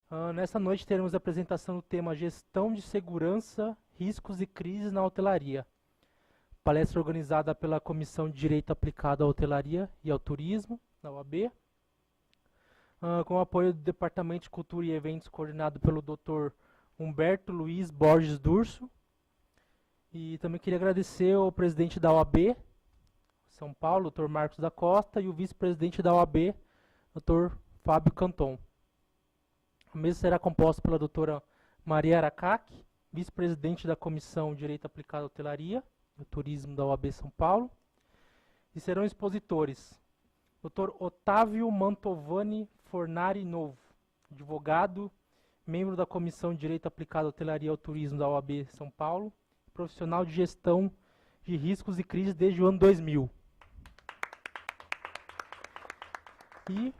Nessa noite teremos a apresentação do tema Gestão de Segurança, Riscos e Crises na Hotelaria. Palestra organizada pela Comissão de Direito Aplicado à Hotelaria e ao Turismo, da UAB, com o apoio do Departamento de Cultura e Eventos, coordenado pelo Dr. Humberto Luiz Borges Durso. E também queria agradecer ao presidente da OAB, São Paulo, Dr. Marcos da Costa, e o vice-presidente da OAB, Dr. Fábio Canton. A mesa será composta pela doutora Maria Aracaque, vice-presidente da Comissão de Direito Aplicado à Hotelaria e Turismo da OAB São Paulo. E serão expositores Dr. Otávio Mantovani Fornari Novo, advogado, membro da Comissão de Direito Aplicado à Hotelaria e ao Turismo da OAB São Paulo, profissional de gestão de riscos e crises desde o ano 2000. E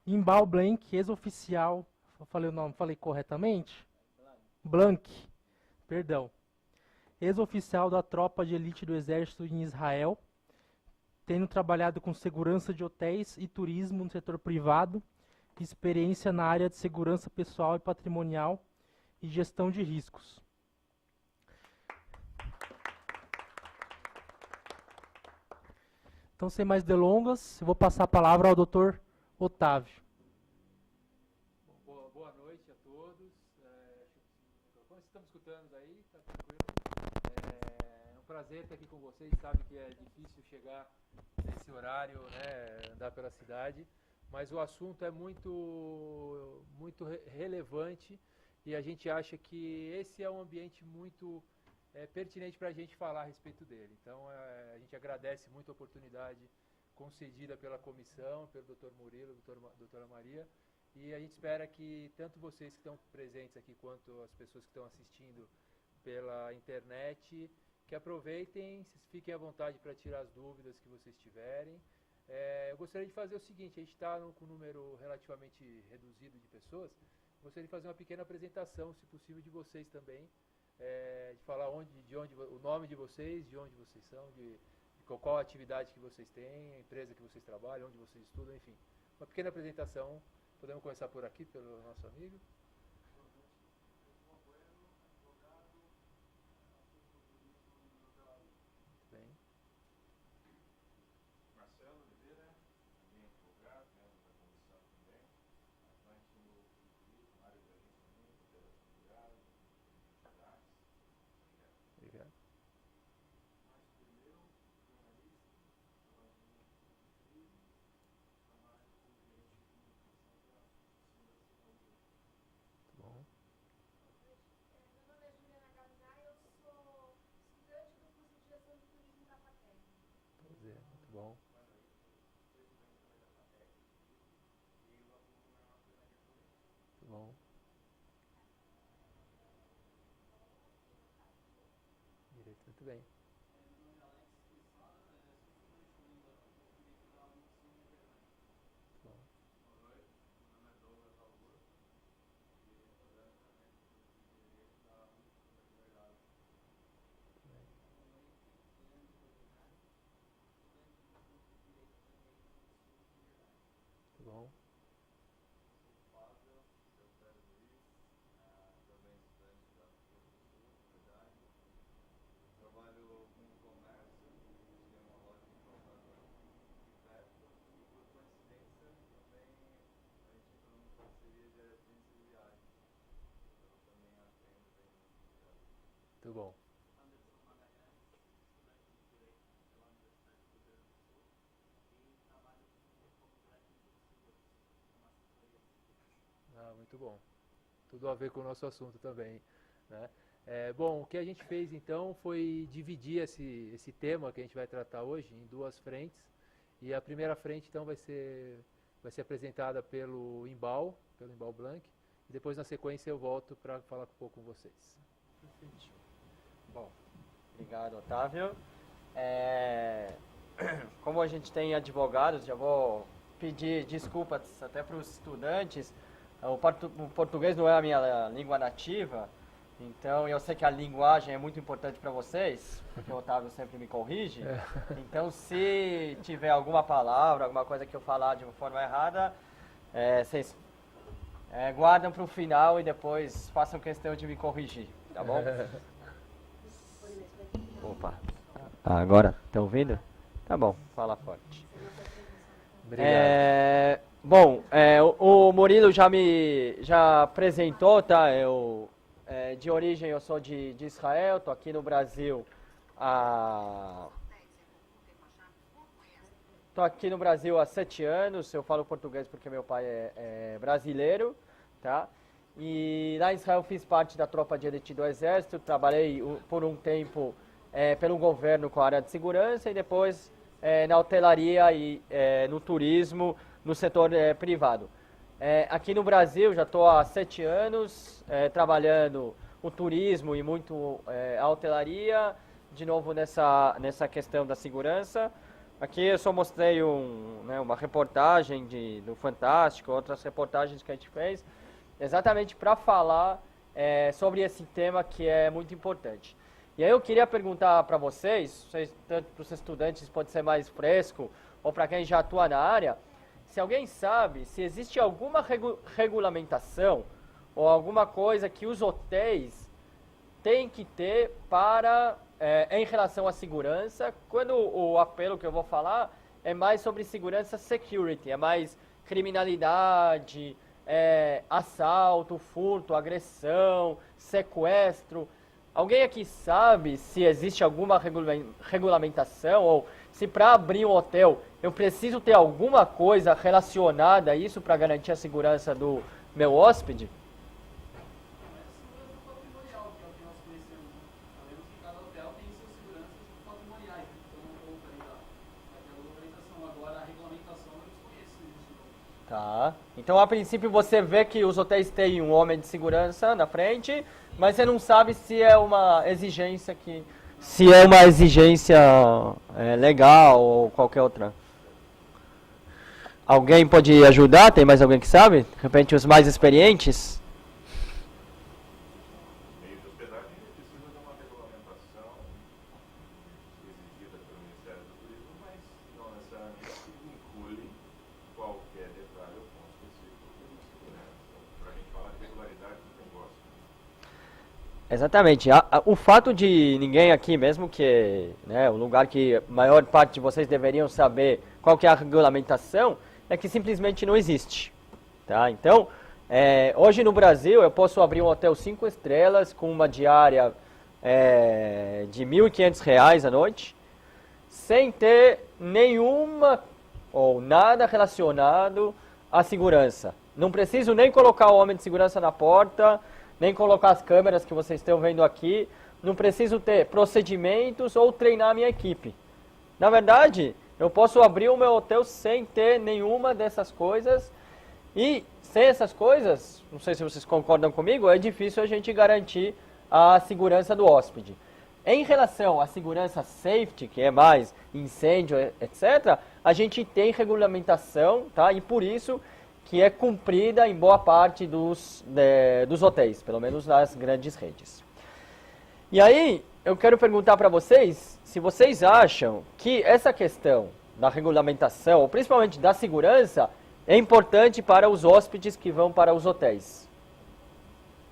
Imbal Blank, ex-oficial, falei o nome, falei corretamente? Blank, perdão. Ex-oficial da tropa de elite do exército em Israel, tendo trabalhado com segurança de hotéis e turismo no setor privado, experiência na área de segurança pessoal e patrimonial e gestão de riscos. Então, sem mais delongas, eu vou passar a palavra ao Dr. Otávio. Boa noite a todos. Estamos escutando aí? Tá tranquilo? É um prazer estar aqui com vocês. Sabe que é difícil chegar nesse horário, né, andar pela cidade, mas o assunto é muito relevante e a gente acha que esse é um ambiente muito pertinente para a gente falar a respeito dele. Então, a gente agradece muito a oportunidade concedida pela comissão, pelo Dr. Murilo, doutora Maria, e a gente espera que tanto vocês que estão presentes aqui, quanto as pessoas que estão assistindo pela internet, que aproveitem, fiquem à vontade para tirar as dúvidas que vocês tiverem. Eu gostaria de fazer o seguinte, a gente está com um número relativamente reduzido de pessoas, gostaria de fazer uma pequena apresentação, se possível, de vocês também, de falar o nome de vocês, de onde vocês são, de qual a atividade que vocês têm, a empresa que vocês trabalham, onde vocês estudam, enfim. Uma pequena apresentação, podemos começar por aqui, pelo nosso amigo. Muito bem. Marcelo Oliveira, também advogado, membro da comissão também, atuante no turismo, na área de agenciamento, operação de viagens, entidades. Obrigado. Márcio Perneu, jornalista, trabalho no turismo, trabalho como gerente de comunicação da Associação da Cidadania. Muito bom. Meu nome é Juliana Gavinay, eu sou estudante do curso de Gestão de Turismo da FATEC. Prazer, muito bom. Muito bom. Direito, muito bem. Muito bom. Boa noite, meu nome é Douglas Augusto e estudante também do curso de Direito da Universidade da Liberdade. Muito bom. Fábio, seu Pedro Luiz, também estudante da PUC do Sul, Verdade. Trabalho com comércio, tenho uma loja de calçado aqui perto e, por coincidência, também a gente entrou numa parceria de agência de viagem. Então, eu também atendo bem nessas viagens. Muito bom. Anderson Magalhães, estudante de Direito pela Universidade do Rio Grande do Sul e trabalho como técnico de seguros, uma assessoria de seguros. Muito bom. Tudo a ver com o nosso assunto também, né? Bom, o que a gente fez então foi dividir esse tema que a gente vai tratar hoje em duas frentes. E a primeira frente então vai ser apresentada pelo Imbal Blank. E depois na sequência eu volto para falar um pouco com vocês. Bom, obrigado, Otávio. Como a gente tem advogados, já vou pedir desculpas até para os estudantes. O português não é a minha língua nativa, então eu sei que a linguagem é muito importante para vocês, porque o Otávio sempre me corrige. Então, se tiver alguma palavra, alguma coisa que eu falar de uma forma errada, vocês guardam para o final e depois façam questão de me corrigir, tá bom? Opa. Agora, estão ouvindo? Tá bom, fala forte. Obrigado. Bom, o Murilo já apresentou, tá? De origem eu sou de Israel, tô aqui no Brasil há 7 anos. Eu falo português porque meu pai é brasileiro, tá? E lá em Israel fiz parte da tropa de elite do exército, trabalhei por um tempo pelo governo com a área de segurança e depois na hotelaria e no turismo, no setor privado. Aqui no Brasil já estou há 7 anos trabalhando o turismo e muito a hotelaria, de novo nessa questão da segurança. Aqui eu só mostrei uma reportagem do Fantástico, outras reportagens que a gente fez, exatamente para falar sobre esse tema que é muito importante. E aí eu queria perguntar para vocês, tanto para os estudantes pode ser mais fresco, ou para quem já atua na área, se alguém sabe se existe alguma regulamentação ou alguma coisa que os hotéis têm que ter em relação à segurança, quando o apelo que eu vou falar é mais sobre segurança security, é mais criminalidade, assalto, furto, agressão, sequestro. Alguém aqui sabe se existe alguma regulamentação ou se para abrir um hotel eu preciso ter alguma coisa relacionada a isso para garantir a segurança do meu hóspede? Patrimonial, que é o que nós conhecemos. Sabemos que cada hotel tem suas seguranças patrimoniais, então ou daquela localização. Agora a regulamentação eu desconheço isso. Tá. Então a princípio você vê que os hotéis têm um homem de segurança na frente, mas você não sabe se é uma exigência legal ou qualquer outra. Alguém pode ajudar? Tem mais alguém que sabe? De repente os mais experientes? Meio de hospedagem precisa de uma regulamentação exigida pelo Ministério do Turismo, mas não necessariamente inclui qualquer detalhe ou ponto específico de segurança. Para a gente falar de regularidade do negócio. Exatamente. O fato de ninguém aqui, mesmo que o lugar que a maior parte de vocês deveriam saber qual que é a regulamentação, é que simplesmente não existe. Tá? Então, hoje no Brasil eu posso abrir um hotel 5 estrelas com uma diária de R$ 1.500 à noite, sem ter nenhuma ou nada relacionado à segurança. Não preciso nem colocar o homem de segurança na porta, nem colocar as câmeras que vocês estão vendo aqui, não preciso ter procedimentos ou treinar a minha equipe. Na verdade, eu posso abrir o meu hotel sem ter nenhuma dessas coisas e sem essas coisas, não sei se vocês concordam comigo, é difícil a gente garantir a segurança do hóspede. Em relação à segurança safety, que é mais incêndio, etc., a gente tem regulamentação, tá? E por isso que é cumprida em boa parte dos hotéis, pelo menos nas grandes redes. E aí, eu quero perguntar para vocês se vocês acham que essa questão da regulamentação, ou principalmente da segurança, é importante para os hóspedes que vão para os hotéis.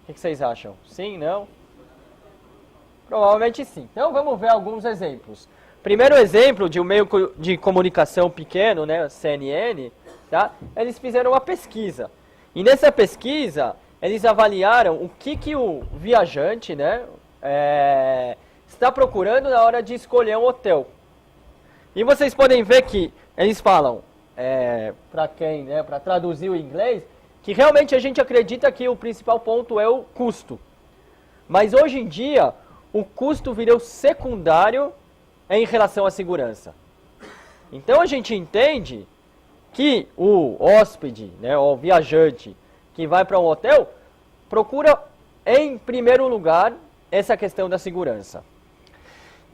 O que vocês acham? Sim, não? Provavelmente sim. Então vamos ver alguns exemplos. Primeiro exemplo de um meio de comunicação pequeno, CNN, tá? Eles fizeram uma pesquisa. E nessa pesquisa, eles avaliaram o que o viajante, está procurando na hora de escolher um hotel. E vocês podem ver que eles falam, para traduzir o inglês, que realmente a gente acredita que o principal ponto é o custo. Mas hoje em dia, o custo virou secundário em relação à segurança. Então a gente entende que o hóspede, ou o viajante que vai para um hotel, procura em primeiro lugar essa questão da segurança.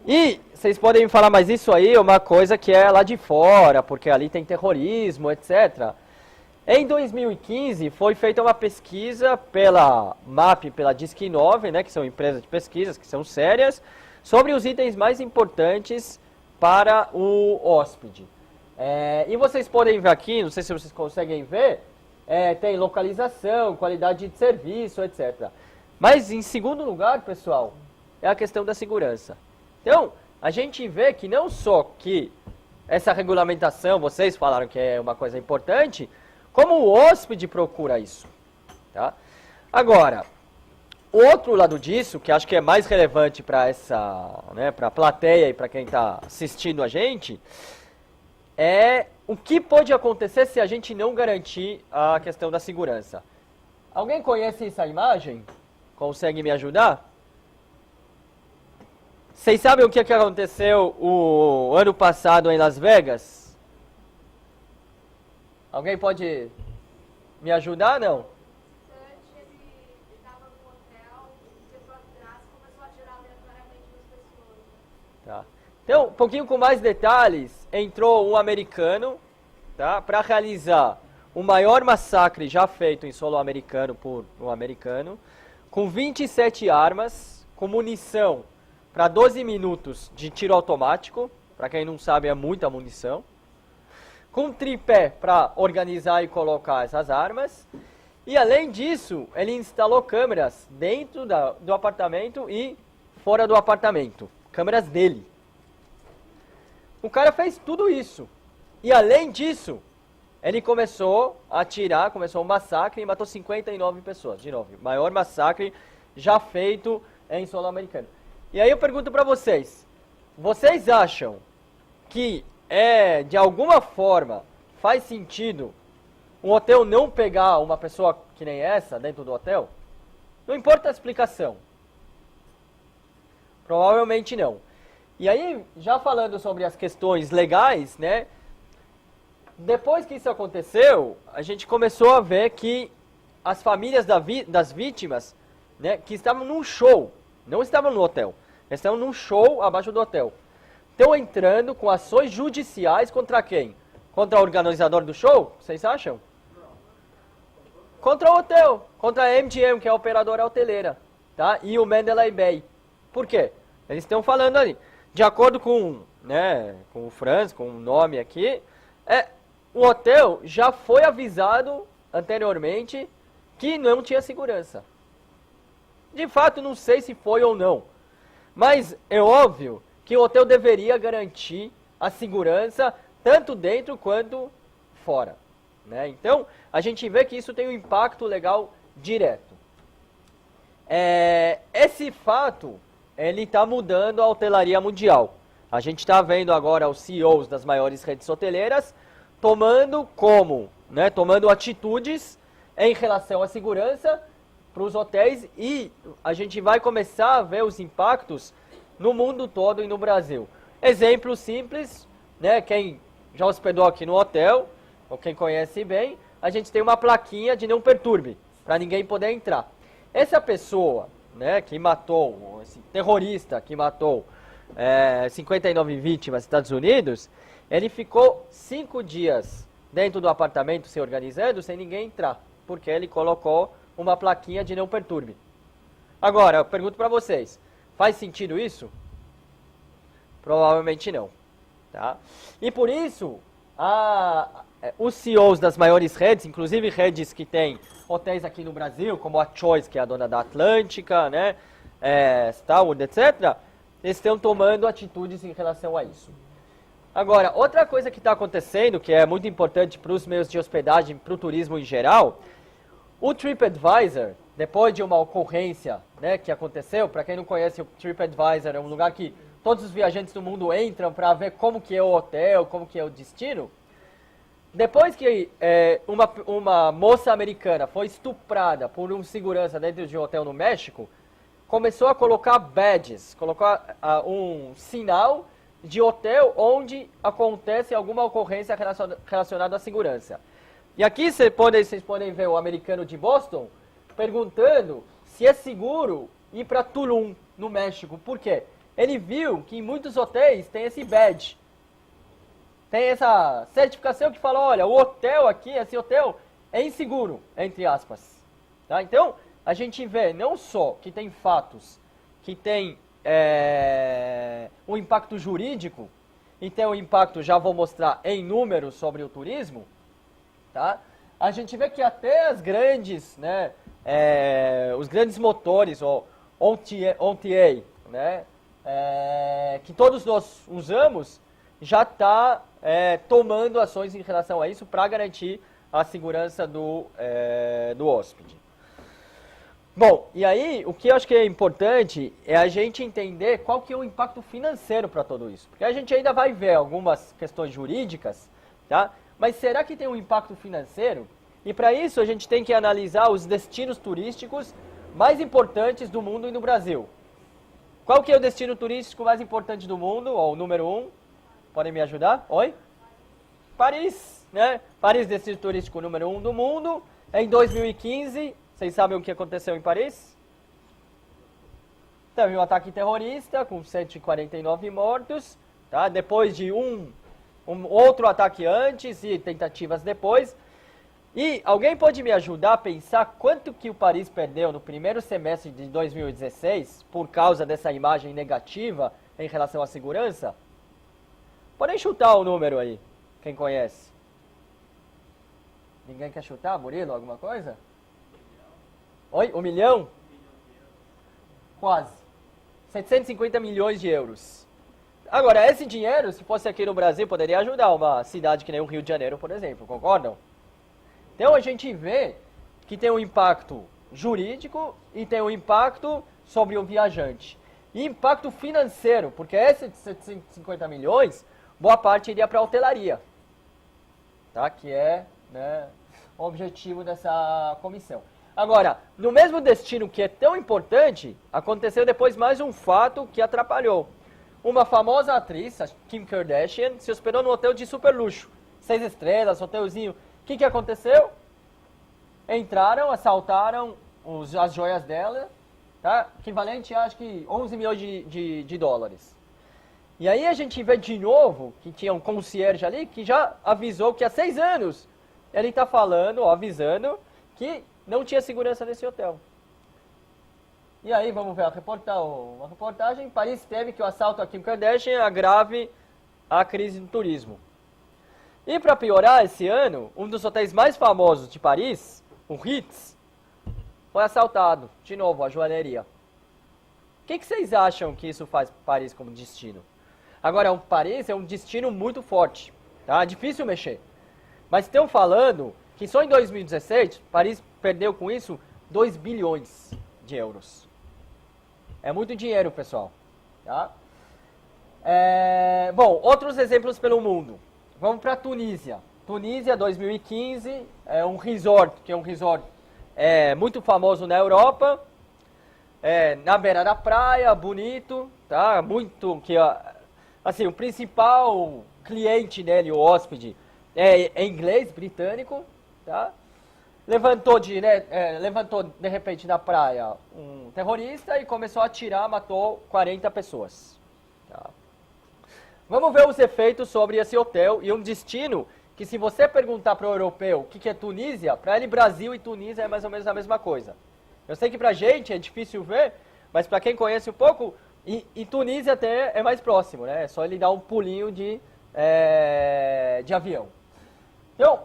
E vocês podem falar, mas isso aí é uma coisa que é lá de fora, porque ali tem terrorismo, etc. Em 2015 foi feita uma pesquisa pela MAP, pela DISC9, que são empresas de pesquisas que são sérias, sobre os itens mais importantes para o hóspede. E vocês podem ver aqui, não sei se vocês conseguem ver, tem localização, qualidade de serviço, etc. Mas em segundo lugar, pessoal, é a questão da segurança. Então, a gente vê que não só que essa regulamentação, vocês falaram que é uma coisa importante, como o hóspede procura isso. Tá? Agora, o outro lado disso, que acho que é mais relevante para essa, né, para a plateia e para quem está assistindo a gente, é o que pode acontecer se a gente não garantir a questão da segurança. Alguém conhece essa imagem? Consegue me ajudar? Vocês sabem o que aconteceu o ano passado em Las Vegas? Alguém pode me ajudar, não? Ele estava no hotel, entrou atrás, começou a atirar aleatoriamente nas pessoas. Tá. Então, um pouquinho com mais detalhes, entrou um americano, tá, para realizar o maior massacre já feito em solo americano por um americano, com 27 armas, com munição para 12 minutos de tiro automático, para quem não sabe é muita munição, com tripé para organizar e colocar essas armas, e além disso, ele instalou câmeras dentro do apartamento e fora do apartamento, câmeras dele. O cara fez tudo isso, e além disso, ele começou a atirar, começou um massacre e matou 59 pessoas, de novo, maior massacre já feito em solo americano. E aí eu pergunto para vocês, vocês acham que de alguma forma faz sentido um hotel não pegar uma pessoa que nem essa dentro do hotel? Não importa a explicação. Provavelmente não. E aí, já falando sobre as questões legais, né? Depois que isso aconteceu, a gente começou a ver que as famílias das vítimas, né, que estavam num show, não estavam no hotel, eles estavam num show abaixo do hotel, estão entrando com ações judiciais contra quem? Contra o organizador do show? Vocês acham? Contra o hotel, contra a MGM, que é a operadora hoteleira, tá? E o Mandalay Bay. Por quê? Eles estão falando ali, de acordo com, né, com o Franz, com o nome aqui, o hotel já foi avisado anteriormente que não tinha segurança. De fato, não sei se foi ou não, mas é óbvio que o hotel deveria garantir a segurança tanto dentro quanto fora, né? Então, a gente vê que isso tem um impacto legal direto. Esse fato, ele está mudando a hotelaria mundial. A gente está vendo agora os CEOs das maiores redes hoteleiras tomando atitudes em relação à segurança para os hotéis, e a gente vai começar a ver os impactos no mundo todo e no Brasil. Exemplo simples, né, quem já hospedou aqui no hotel, ou quem conhece bem, a gente tem uma plaquinha de não perturbe, para ninguém poder entrar. Essa pessoa, né, que matou, esse terrorista que matou 59 vítimas nos Estados Unidos, ele ficou 5 dias dentro do apartamento se organizando sem ninguém entrar, porque ele colocou uma plaquinha de não perturbe. Agora, eu pergunto para vocês, faz sentido isso? Provavelmente não. Tá? E por isso, os CEOs das maiores redes, inclusive redes que têm hotéis aqui no Brasil, como a Choice, que é a dona da Atlântica, né, Starwood, etc., eles estão tomando atitudes em relação a isso. Agora, outra coisa que está acontecendo, que é muito importante para os meios de hospedagem, para o turismo em geral, o TripAdvisor, depois de uma ocorrência, né, que aconteceu, para quem não conhece, o TripAdvisor é um lugar que todos os viajantes do mundo entram para ver como que é o hotel, como que é o destino. Depois que uma moça americana foi estuprada por um segurança dentro de um hotel no México, começou a colocar badges, colocar um sinal de hotel onde acontece alguma ocorrência relacionada à segurança. E aqui vocês podem ver o americano de Boston perguntando se é seguro ir para Tulum, no México. Por quê? Ele viu que em muitos hotéis tem esse badge. Tem essa certificação que fala, olha, o hotel aqui, esse hotel é inseguro, entre aspas. Tá? Então, a gente vê não só que tem fatos que tem um impacto jurídico, e tem um impacto, já vou mostrar em números sobre o turismo, tá? a gente vê que até as grandes, né, os grandes motores, ou OTA, né, que todos nós usamos, já está tomando ações em relação a isso para garantir a segurança do hóspede. Bom, e aí o que eu acho que é importante é a gente entender qual que é o impacto financeiro para tudo isso. Porque a gente ainda vai ver algumas questões jurídicas, tá? Mas será que tem um impacto financeiro? E para isso a gente tem que analisar os destinos turísticos mais importantes do mundo e no Brasil. Qual que é o destino turístico mais importante do mundo, ou o número 1? Podem me ajudar? Oi? Paris, né? Paris, destino turístico número 1 do mundo. Em 2015, vocês sabem o que aconteceu em Paris? Teve um ataque terrorista com 149 mortos, tá? Depois de um outro ataque antes e tentativas depois. E alguém pode me ajudar a pensar quanto que o Paris perdeu no primeiro semestre de 2016 por causa dessa imagem negativa em relação à segurança? Podem chutar o número aí, quem conhece. Ninguém quer chutar, Murilo, alguma coisa? Oi, 1 milhão? Quase. 750 milhões de euros. Agora, esse dinheiro, se fosse aqui no Brasil, poderia ajudar uma cidade que nem o Rio de Janeiro, por exemplo, concordam? Então a gente vê que tem um impacto jurídico e tem um impacto sobre o viajante. E impacto financeiro, porque esses 750 milhões, boa parte iria para a hotelaria, tá? Que é, né, o objetivo dessa comissão. Agora, no mesmo destino que é tão importante, aconteceu depois mais um fato que atrapalhou. Uma famosa atriz, a Kim Kardashian, se hospedou num hotel de super luxo. 6 estrelas, hotelzinho. O que aconteceu? Entraram, assaltaram as joias dela, tá? Equivalente a, acho que, 11 milhões de dólares. E aí a gente vê de novo que tinha um concierge ali que já avisou que há 6 anos ele está falando, avisando, que não tinha segurança nesse hotel. E aí vamos ver uma reportagem. Paris teme que o assalto a Kim Kardashian agrave a crise do turismo. E para piorar, esse ano, um dos hotéis mais famosos de Paris, o Ritz, foi assaltado. De novo, a joalheria. O que vocês acham que isso faz Paris como destino? Agora, Paris é um destino muito forte, tá? Difícil mexer. Mas estão falando que só em 2016, Paris perdeu com isso 2 bilhões de euros. É muito dinheiro, pessoal. Tá? Bom, outros exemplos pelo mundo. Vamos para a Tunísia. Tunísia, 2015, é um resort, que é um resort muito famoso na Europa, na beira da praia, bonito, tá? Muito, assim, o principal cliente dele, o hóspede, é inglês, britânico, tá? Levantou de repente na praia um terrorista e começou a atirar, matou 40 pessoas. Tá? Vamos ver os efeitos sobre esse hotel e um destino que, se você perguntar para o europeu o que é Tunísia, para ele Brasil e Tunísia é mais ou menos a mesma coisa. Eu sei que para a gente é difícil ver, mas para quem conhece um pouco, e Tunísia até é mais próximo, né? É só ele dar um pulinho de avião. Então,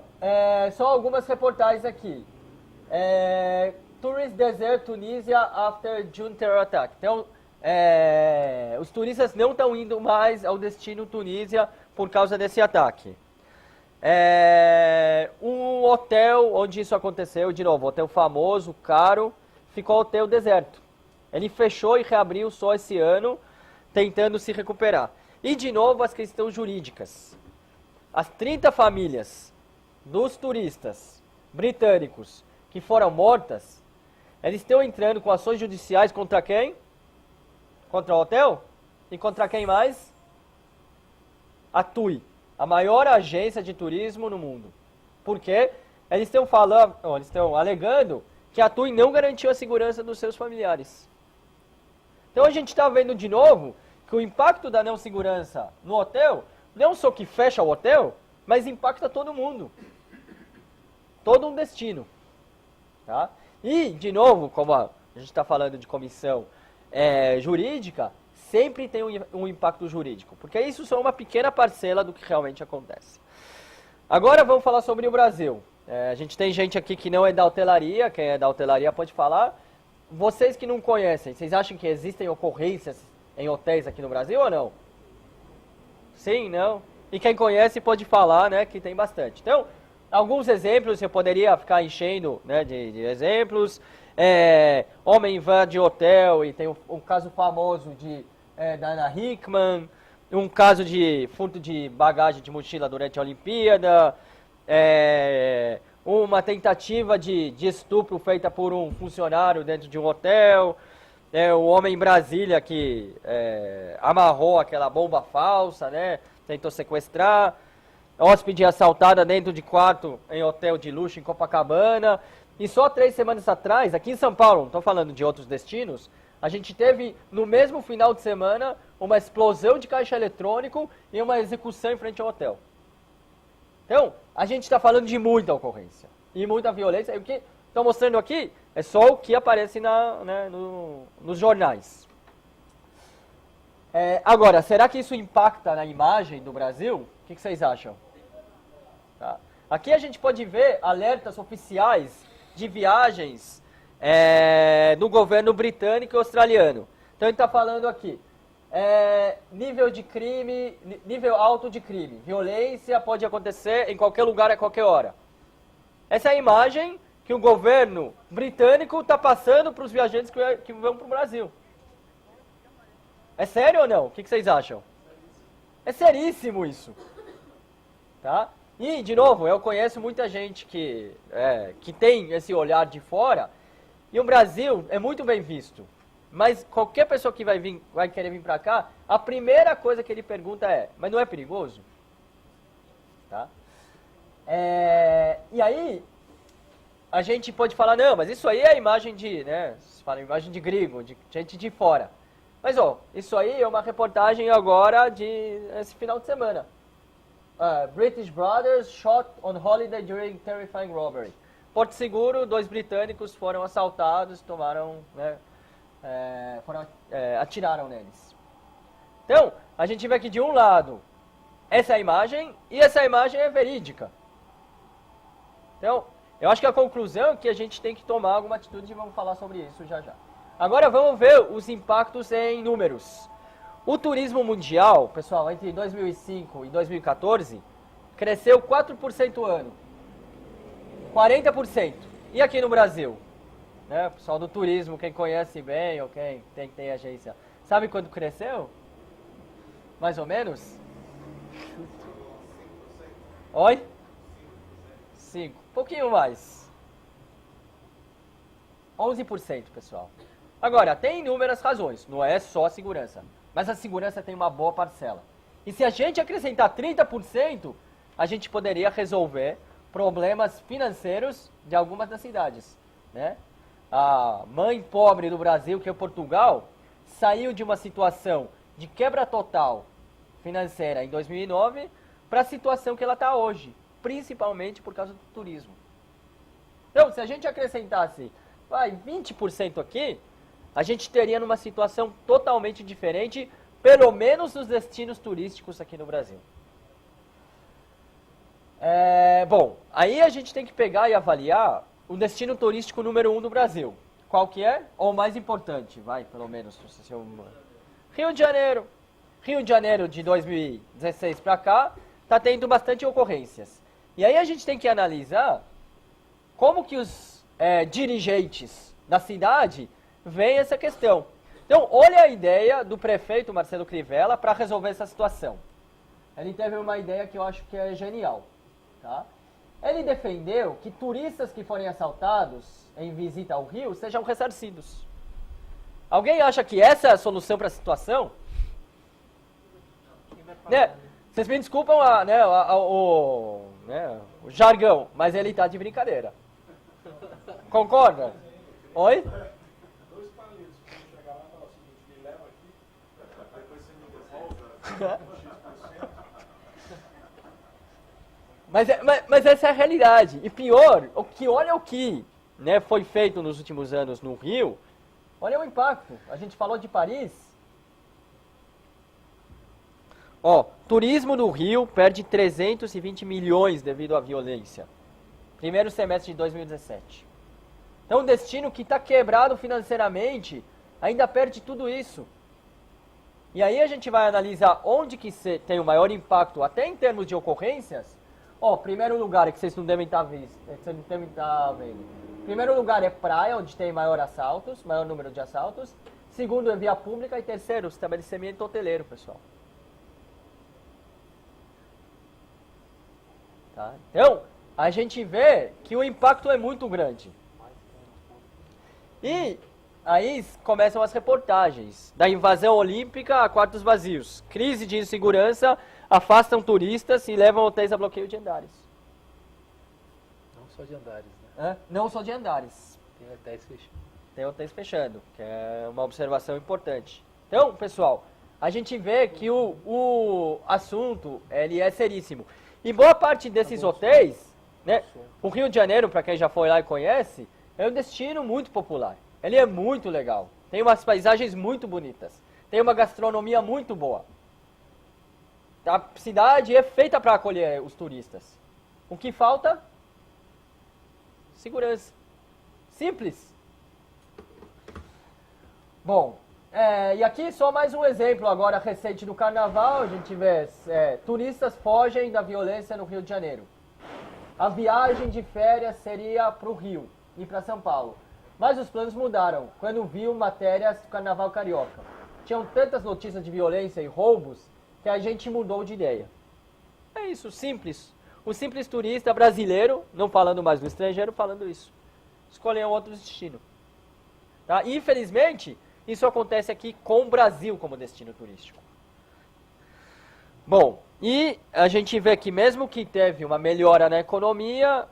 só algumas reportagens aqui. Tourist Desert Tunisia after June terror attack. Então, os turistas não estão indo mais ao destino Tunísia por causa desse ataque. Um hotel onde isso aconteceu, de novo, hotel famoso, caro, ficou hotel deserto. Ele fechou e reabriu só esse ano, tentando se recuperar. E, de novo, as questões jurídicas. As 30 famílias dos turistas britânicos que foram mortas, eles estão entrando com ações judiciais contra quem? Contra o hotel? E contra quem mais? A TUI, a maior agência de turismo no mundo. Por quê? Eles estão alegando que a TUI não garantiu a segurança dos seus familiares. Então a gente está vendo de novo que o impacto da não segurança no hotel, não só que fecha o hotel, mas impacta todo mundo. Todo um destino. Tá? E, de novo, como a gente está falando de comissão jurídica, sempre tem um impacto jurídico, porque isso só é uma pequena parcela do que realmente acontece. Agora vamos falar sobre o Brasil. A gente tem gente aqui que não é da hotelaria, quem é da hotelaria pode falar. Vocês que não conhecem, vocês acham que existem ocorrências em hotéis aqui no Brasil ou não? Sim, não? E quem conhece pode falar, né, que tem bastante. Então, alguns exemplos, eu poderia ficar enchendo, né, de exemplos. Homem invade hotel e tem um caso famoso da Ana Hickman, um caso de furto de bagagem de mochila durante a Olimpíada, uma tentativa de estupro feita por um funcionário dentro de um hotel, o homem em Brasília que amarrou aquela bomba falsa, né, tentou sequestrar, hóspede assaltada dentro de quarto em hotel de luxo em Copacabana. E só 3 semanas atrás, aqui em São Paulo, não estou falando de outros destinos, a gente teve no mesmo final de semana uma explosão de caixa eletrônico e uma execução em frente ao hotel. Então, a gente está falando de muita ocorrência e muita violência. E o que estou mostrando aqui é só o que aparece nos jornais. Agora, será que isso impacta na imagem do Brasil? O que vocês acham? Tá. Aqui a gente pode ver alertas oficiais de viagens do governo britânico e australiano. Então ele está falando aqui, nível de crime, nível alto de crime, violência pode acontecer em qualquer lugar a qualquer hora. Essa é a imagem que o governo britânico está passando para os viajantes que vão para o Brasil. É sério ou não? O que vocês acham? É seríssimo isso. Tá? E, de novo, eu conheço muita gente que tem esse olhar de fora, e o Brasil é muito bem visto. Mas qualquer pessoa que vai querer vir para cá, a primeira coisa que ele pergunta mas não é perigoso? Tá? E aí, a gente pode falar, não, mas isso aí é a imagem imagem de gringo, de gente de fora. Mas, isso aí é uma reportagem agora esse final de semana. British brothers shot on holiday during terrifying robbery. Porto Seguro, 2 britânicos foram assaltados, atiraram neles. Então, a gente vê aqui de um lado essa é a imagem, e essa imagem é verídica. Então, eu acho que a conclusão é que a gente tem que tomar alguma atitude e vamos falar sobre isso já já. Agora vamos ver os impactos em números. O turismo mundial, pessoal, entre 2005 e 2014, cresceu 4% ano. 40%. E aqui no Brasil? Né, pessoal do turismo, quem conhece bem ou quem tem agência, sabe quanto cresceu? Mais ou menos? Oi? 5. Um pouquinho mais. 11%, pessoal. Agora, tem inúmeras razões, não é só a segurança. Mas a segurança tem uma boa parcela. E se a gente acrescentar 30%, a gente poderia resolver problemas financeiros de algumas das cidades. Né? A mãe pobre do Brasil, que é Portugal, saiu de uma situação de quebra total financeira em 2009 para a situação que ela está hoje, principalmente por causa do turismo. Então, se a gente acrescentasse 20% aqui, a gente teria numa situação totalmente diferente, pelo menos nos destinos turísticos aqui no Brasil. Bom, aí a gente tem que pegar e avaliar o destino turístico número 1 do Brasil. Qual que é? Ou o mais importante, pelo menos. Rio de Janeiro. Rio de Janeiro de 2016 para cá, está tendo bastante ocorrências. E aí a gente tem que analisar como que os dirigentes da cidade veem essa questão. Então, olha a ideia do prefeito Marcelo Crivella para resolver essa situação. Ele teve uma ideia que eu acho que é genial. Tá? Ele defendeu que turistas que forem assaltados em visita ao Rio sejam ressarcidos. Alguém acha que essa é a solução para a situação? Né? Vocês me desculpam o jargão, mas ele está de brincadeira. Concorda? Oi? Dois palitos, quando chegar lá, fala o seguinte, me leva aqui, depois você me devolve X%. Mas essa é a realidade. E pior, olha o que foi feito nos últimos anos no Rio, olha o impacto. A gente falou de Paris. Turismo no Rio perde 320 milhões devido à violência. primeiro semestre de 2017. Então, um destino que está quebrado financeiramente ainda perde tudo isso. E aí a gente vai analisar onde que tem o maior impacto, até em termos de ocorrências. Primeiro lugar é que vocês não devem estar vendo. Primeiro lugar é praia, onde tem maior número de assaltos. Segundo é via pública e terceiro, estabelecimento hoteleiro, pessoal. Tá? Então, a gente vê que o impacto é muito grande. E aí começam as reportagens. Da invasão olímpica a quartos vazios. Crise de insegurança afastam turistas e levam hotéis a bloqueio de andares. Não só de andares, né? Não só de andares. Tem hotéis fechando. Tem hotéis fechando, que é uma observação importante. Então, pessoal, a gente vê que o assunto ele é seríssimo. E boa parte desses hotéis, né, o Rio de Janeiro, para quem já foi lá e conhece, é um destino muito popular. Ele é muito legal. Tem umas paisagens muito bonitas. Tem uma gastronomia muito boa. A cidade é feita para acolher os turistas. O que falta? Segurança. Simples. Bom, e aqui só mais um exemplo agora recente do carnaval. A gente vê turistas fogem da violência no Rio de Janeiro. A viagem de férias seria para o Rio e para São Paulo. Mas os planos mudaram quando viu matérias do Carnaval Carioca. Tinham tantas notícias de violência e roubos que a gente mudou de ideia. É isso, simples. O simples turista brasileiro, não falando mais do estrangeiro, falando isso. Escolheu outro destino. Tá? Infelizmente, isso acontece aqui com o Brasil como destino turístico. Bom, e a gente vê que mesmo que teve uma melhora na economia,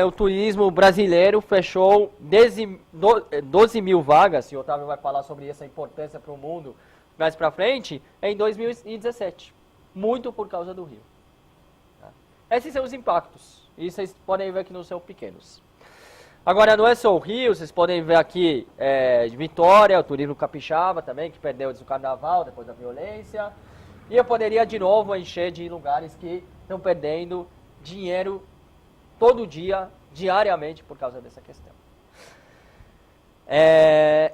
o turismo brasileiro fechou 12 mil vagas, e o Otávio vai falar sobre essa importância para o mundo mais para frente, em 2017. Muito por causa do Rio. Tá? Esses são os impactos, e vocês podem ver que não são pequenos. Agora, não é só o Rio, vocês podem ver aqui Vitória, o turismo capixaba também, que perdeu o carnaval depois da violência. E eu poderia de novo encher de lugares que estão perdendo dinheiro todo dia, diariamente, por causa dessa questão.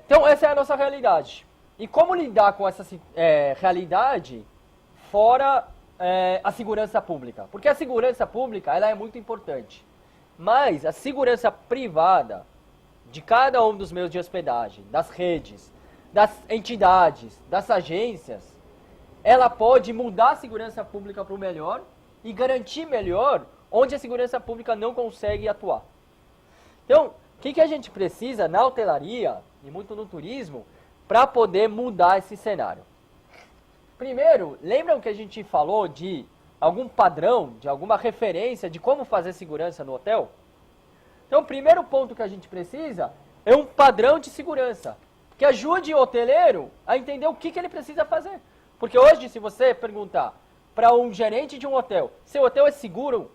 Então, essa é a nossa realidade. E como lidar com essa realidade fora a segurança pública? Porque a segurança pública ela é muito importante. Mas a segurança privada de cada um dos meios de hospedagem, das redes, das entidades, das agências, ela pode mudar a segurança pública para o melhor e garantir melhor onde a segurança pública não consegue atuar. Então, o que a gente precisa na hotelaria e muito no turismo para poder mudar esse cenário? Primeiro, lembram que a gente falou de algum padrão, de alguma referência de como fazer segurança no hotel? Então, o primeiro ponto que a gente precisa é um padrão de segurança, que ajude o hoteleiro a entender o que ele precisa fazer. Porque hoje, se você perguntar para um gerente de um hotel, seu hotel é seguro?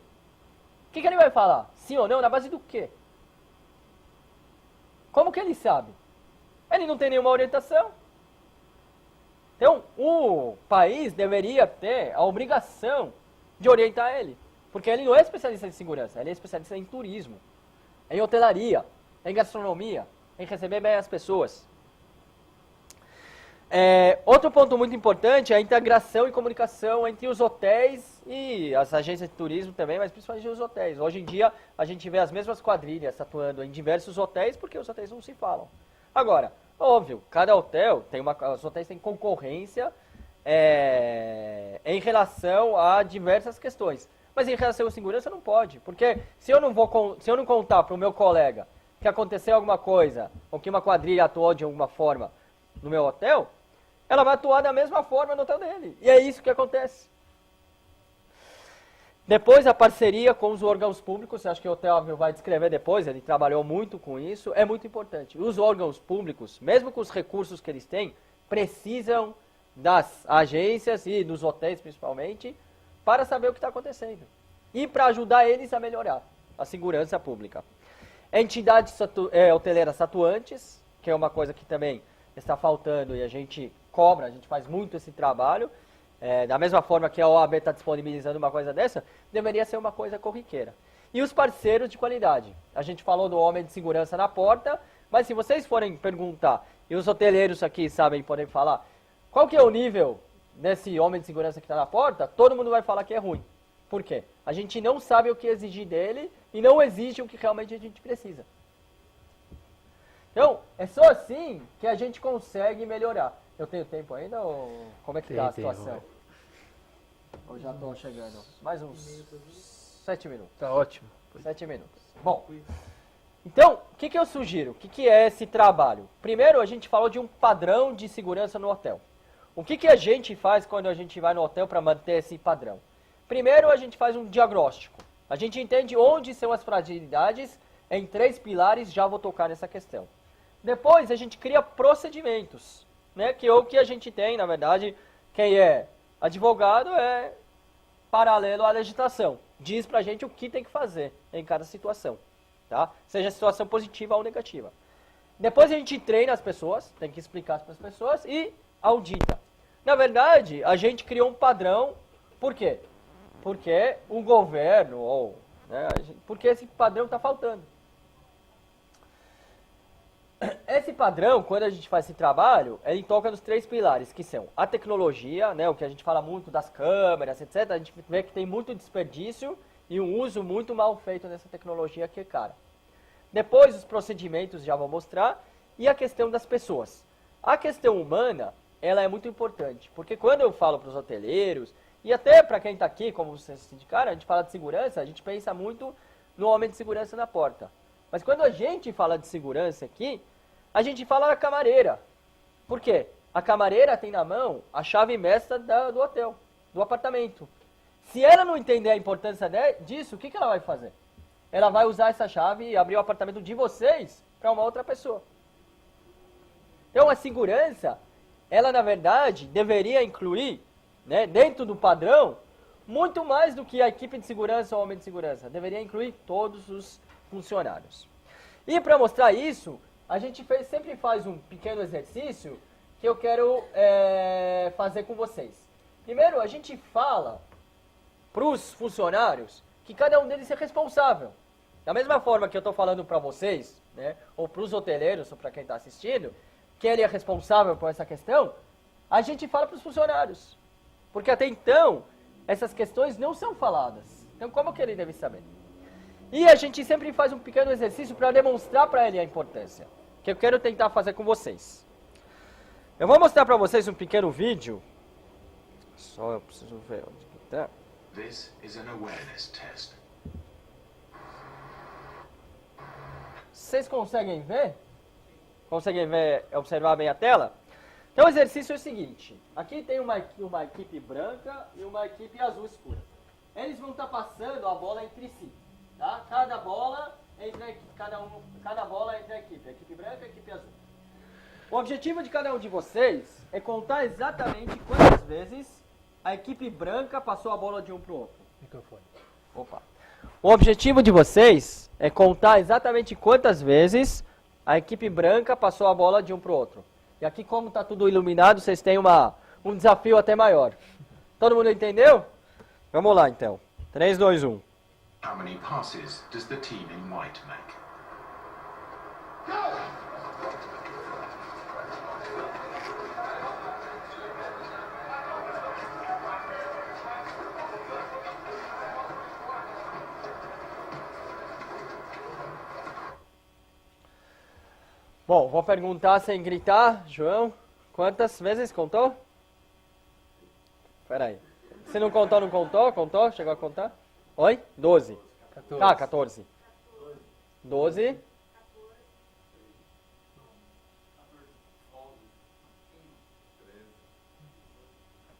O que ele vai falar? Sim ou não? Na base do quê? Como que ele sabe? Ele não tem nenhuma orientação. Então, o país deveria ter a obrigação de orientar ele. Porque ele não é especialista em segurança, ele é especialista em turismo, em hotelaria, em gastronomia, em receber bem as pessoas. Outro ponto muito importante é a integração e comunicação entre os hotéis e as agências de turismo também, mas principalmente os hotéis. Hoje em dia, a gente vê as mesmas quadrilhas atuando em diversos hotéis porque os hotéis não se falam. Agora, óbvio, cada hotel os hotéis têm concorrência em relação a diversas questões. Mas em relação à segurança não pode, porque se eu não contar para o meu colega que aconteceu alguma coisa, ou que uma quadrilha atuou de alguma forma no meu hotel, ela vai atuar da mesma forma no hotel dele. E é isso que acontece. Depois, a parceria com os órgãos públicos, acho que o Otávio vai descrever depois, ele trabalhou muito com isso, é muito importante. Os órgãos públicos, mesmo com os recursos que eles têm, precisam das agências e dos hotéis principalmente, para saber o que está acontecendo. E para ajudar eles a melhorar a segurança pública. Entidades hoteleiras atuantes, que é uma coisa que também está faltando e a gente cobra, a gente faz muito esse trabalho. Da mesma forma que a OAB está disponibilizando uma coisa dessa, deveria ser uma coisa corriqueira. e os parceiros de qualidade. A gente falou do homem de segurança na porta, mas se vocês forem perguntar, e os hoteleiros aqui sabem, podem falar, qual que é o nível desse homem de segurança que está na porta, todo mundo vai falar que é ruim. Por quê? A gente não sabe o que exigir dele e não exige o que realmente a gente precisa. Então, é só assim que a gente consegue melhorar. Eu tenho tempo ainda ou como é que está a situação? Eu já estou chegando. Mais uns 7 minutos. Tá ótimo. 7 minutos. Bom, então, o que eu sugiro? O que é esse trabalho? Primeiro, a gente falou de um padrão de segurança no hotel. O que a gente faz quando a gente vai no hotel para manter esse padrão? Primeiro, a gente faz um diagnóstico. A gente entende onde são as fragilidades em 3 pilares, já vou tocar nessa questão. Depois, a gente cria procedimentos, né? Que é o que a gente tem, na verdade, quem é advogado é paralelo à legislação. Diz pra gente o que tem que fazer em cada situação, tá? Seja situação positiva ou negativa. Depois a gente treina as pessoas, tem que explicar para as pessoas e audita. Na verdade, a gente criou um padrão, por quê? Porque o governo, ou, né, porque esse padrão está faltando. Esse padrão, quando a gente faz esse trabalho, ele toca nos 3 pilares, que são a tecnologia, né, o que a gente fala muito das câmeras, etc. A gente vê que tem muito desperdício e um uso muito mal feito dessa tecnologia que é cara. Depois os procedimentos já vou mostrar e a questão das pessoas. A questão humana, ela é muito importante, porque quando eu falo para os hoteleiros, e até para quem está aqui, como vocês se indicaram, a gente fala de segurança, a gente pensa muito no homem de segurança na porta. Mas quando a gente fala de segurança aqui, a gente fala da camareira. Por quê? A camareira tem na mão a chave mestra do hotel, do apartamento. Se ela não entender a importância disso, o que ela vai fazer? Ela vai usar essa chave e abrir o apartamento de vocês para uma outra pessoa. Então a segurança, ela na verdade deveria incluir, né, dentro do padrão, muito mais do que a equipe de segurança ou homem de segurança. Deveria incluir todos os funcionários. E para mostrar isso, a gente sempre faz um pequeno exercício que eu quero fazer com vocês. Primeiro, a gente fala para os funcionários que cada um deles é responsável. Da mesma forma que eu estou falando para vocês, né, ou para os hoteleiros, ou para quem está assistindo, que ele é responsável por essa questão, a gente fala para os funcionários. Porque até então, essas questões não são faladas. Então, como que ele deve saber? E a gente sempre faz um pequeno exercício para demonstrar para ele a importância, que eu quero tentar fazer com vocês. Eu vou mostrar para vocês um pequeno vídeo. Só eu preciso ver onde está. This is an awareness test. Vocês conseguem ver? Conseguem ver, observar bem a tela? Então o exercício é o seguinte. Aqui tem uma equipe branca e uma equipe azul escura. Eles vão estar passando a bola entre si. Tá? Cada bola entre a equipe branca e a equipe azul. O objetivo de cada um de vocês é contar exatamente quantas vezes a equipe branca passou a bola de um para o outro. Microfone. Opa. O objetivo de vocês é contar exatamente quantas vezes a equipe branca passou a bola de um para o outro. E aqui, como está tudo iluminado, vocês têm um desafio até maior. Todo mundo entendeu? Vamos lá, então. 3, 2, 1. How many passes does the team in white make? Bom, vou perguntar sem gritar. João, quantas vezes contou? Espera aí. Se não contou, não contou? Contou? Chegou a contar? Oi? 12. 14. Ah, 14. 12.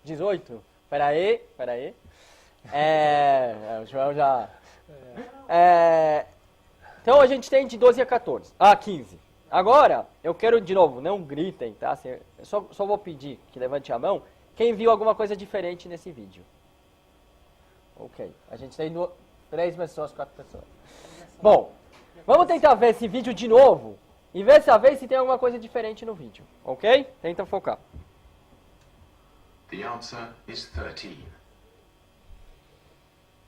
18. Espera aí. O João já... Então a gente tem de 12 a 14. Ah, 15. Agora, eu quero de novo, não gritem, tá? Eu só vou pedir que levante a mão quem viu alguma coisa diferente nesse vídeo. Ok, a gente tem 3 pessoas, 4 pessoas. Bom, vamos tentar ver esse vídeo de novo e ver dessa vez se tem alguma coisa diferente no vídeo, ok? Tenta focar. The answer is 13.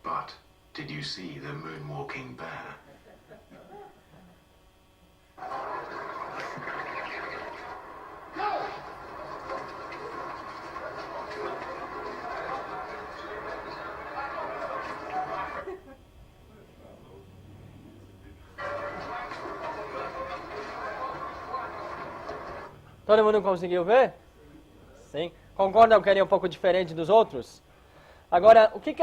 But Did you see the moonwalking bear? Todo mundo conseguiu ver? Sim. Concordam que ele é um pouco diferente dos outros? Agora, o que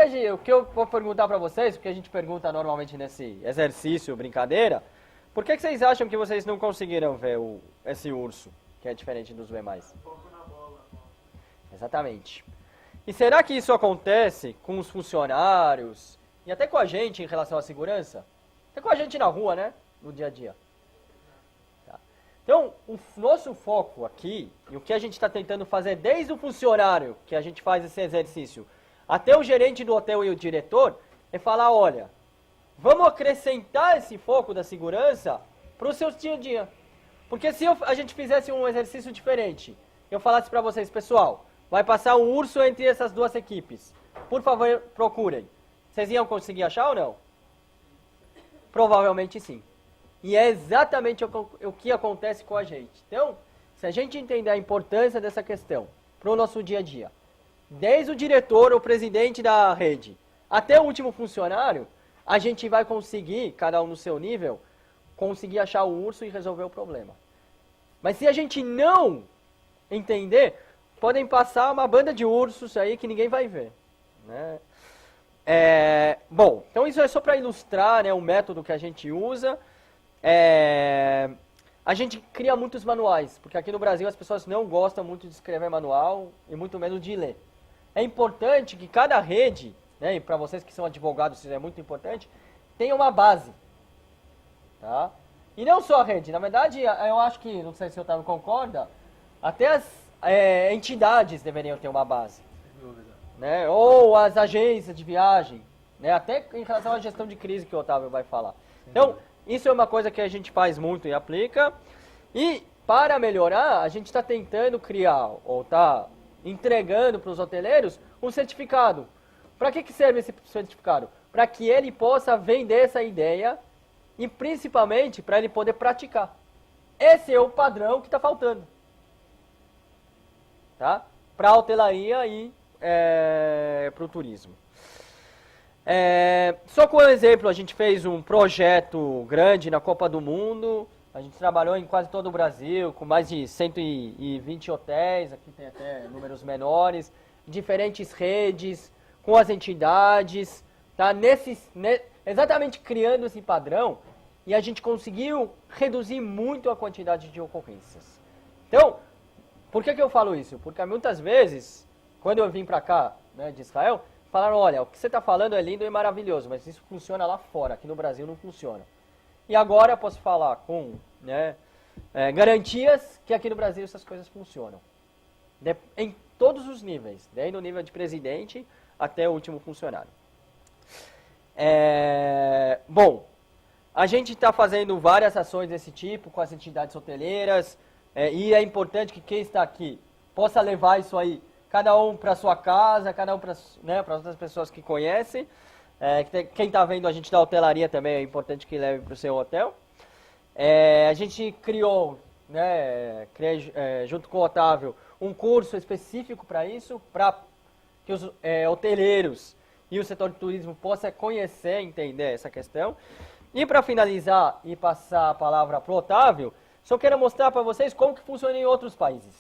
eu vou perguntar para vocês, o que a gente pergunta normalmente nesse exercício, brincadeira, por que vocês acham que vocês não conseguiram ver esse urso, que é diferente dos demais? Foco na bola. Exatamente. E será que isso acontece com os funcionários e até com a gente em relação à segurança? Até com a gente na rua, né? No dia a dia. Tá. Então, o nosso foco aqui, e o que a gente está tentando fazer desde o funcionário que a gente faz esse exercício, até o gerente do hotel e o diretor, é falar, olha, vamos acrescentar esse foco da segurança para o seu dia a dia. Porque se a gente fizesse um exercício diferente, eu falasse para vocês, pessoal, vai passar um urso entre essas duas equipes. Por favor, procurem. Vocês iam conseguir achar ou não? Provavelmente sim. E é exatamente o que acontece com a gente. Então, se a gente entender a importância dessa questão para o nosso dia a dia, desde o diretor ou presidente da rede até o último funcionário, a gente vai conseguir, cada um no seu nível, conseguir achar o urso e resolver o problema. Mas se a gente não entender, podem passar uma banda de ursos aí que ninguém vai ver, né? Bom, então isso é só para ilustrar, né, o método que a gente usa. A gente cria muitos manuais, porque aqui no Brasil as pessoas não gostam muito de escrever manual e muito menos de ler. É importante que cada rede, né, e para vocês que são advogados isso é muito importante, tenha uma base. Tá? E não só a rede, na verdade eu acho que, não sei se o Otávio concorda, até as entidades deveriam ter uma base. Sem dúvida. Né? Ou as agências de viagem, né? Até em relação à gestão de crise que o Otávio vai falar. Então, isso é uma coisa que a gente faz muito e aplica. E para melhorar, a gente está tentando criar, ou está entregando para os hoteleiros um certificado. Para que serve esse certificado? Para que ele possa vender essa ideia e principalmente para ele poder praticar. Esse é o padrão que está faltando. Tá? Para a hotelaria e para o turismo. Só com um exemplo, a gente fez um projeto grande na Copa do Mundo. A gente trabalhou em quase todo o Brasil, com mais de 120 hotéis, aqui tem até números menores, diferentes redes, com as entidades, tá? Exatamente criando esse padrão, e a gente conseguiu reduzir muito a quantidade de ocorrências. Então, por que eu falo isso? Porque muitas vezes, quando eu vim para cá, né, de Israel, falaram, olha, o que você está falando é lindo e maravilhoso, mas isso funciona lá fora, aqui no Brasil não funciona. E agora eu posso falar com, né, garantias que aqui no Brasil essas coisas funcionam. Em todos os níveis, desde o nível de presidente até o último funcionário. Bom, a gente está fazendo várias ações desse tipo com as entidades hoteleiras, e é importante que quem está aqui possa levar isso aí, cada um para sua casa, cada um para, né, as outras pessoas que conhecem. Quem está vendo a gente da hotelaria também é importante que leve para o seu hotel. A gente criou, né, junto com o Otávio, um curso específico para isso, para que os hoteleiros e o setor de turismo possam conhecer e entender essa questão. E para finalizar e passar a palavra para o Otávio, só quero mostrar para vocês como que funciona em outros países.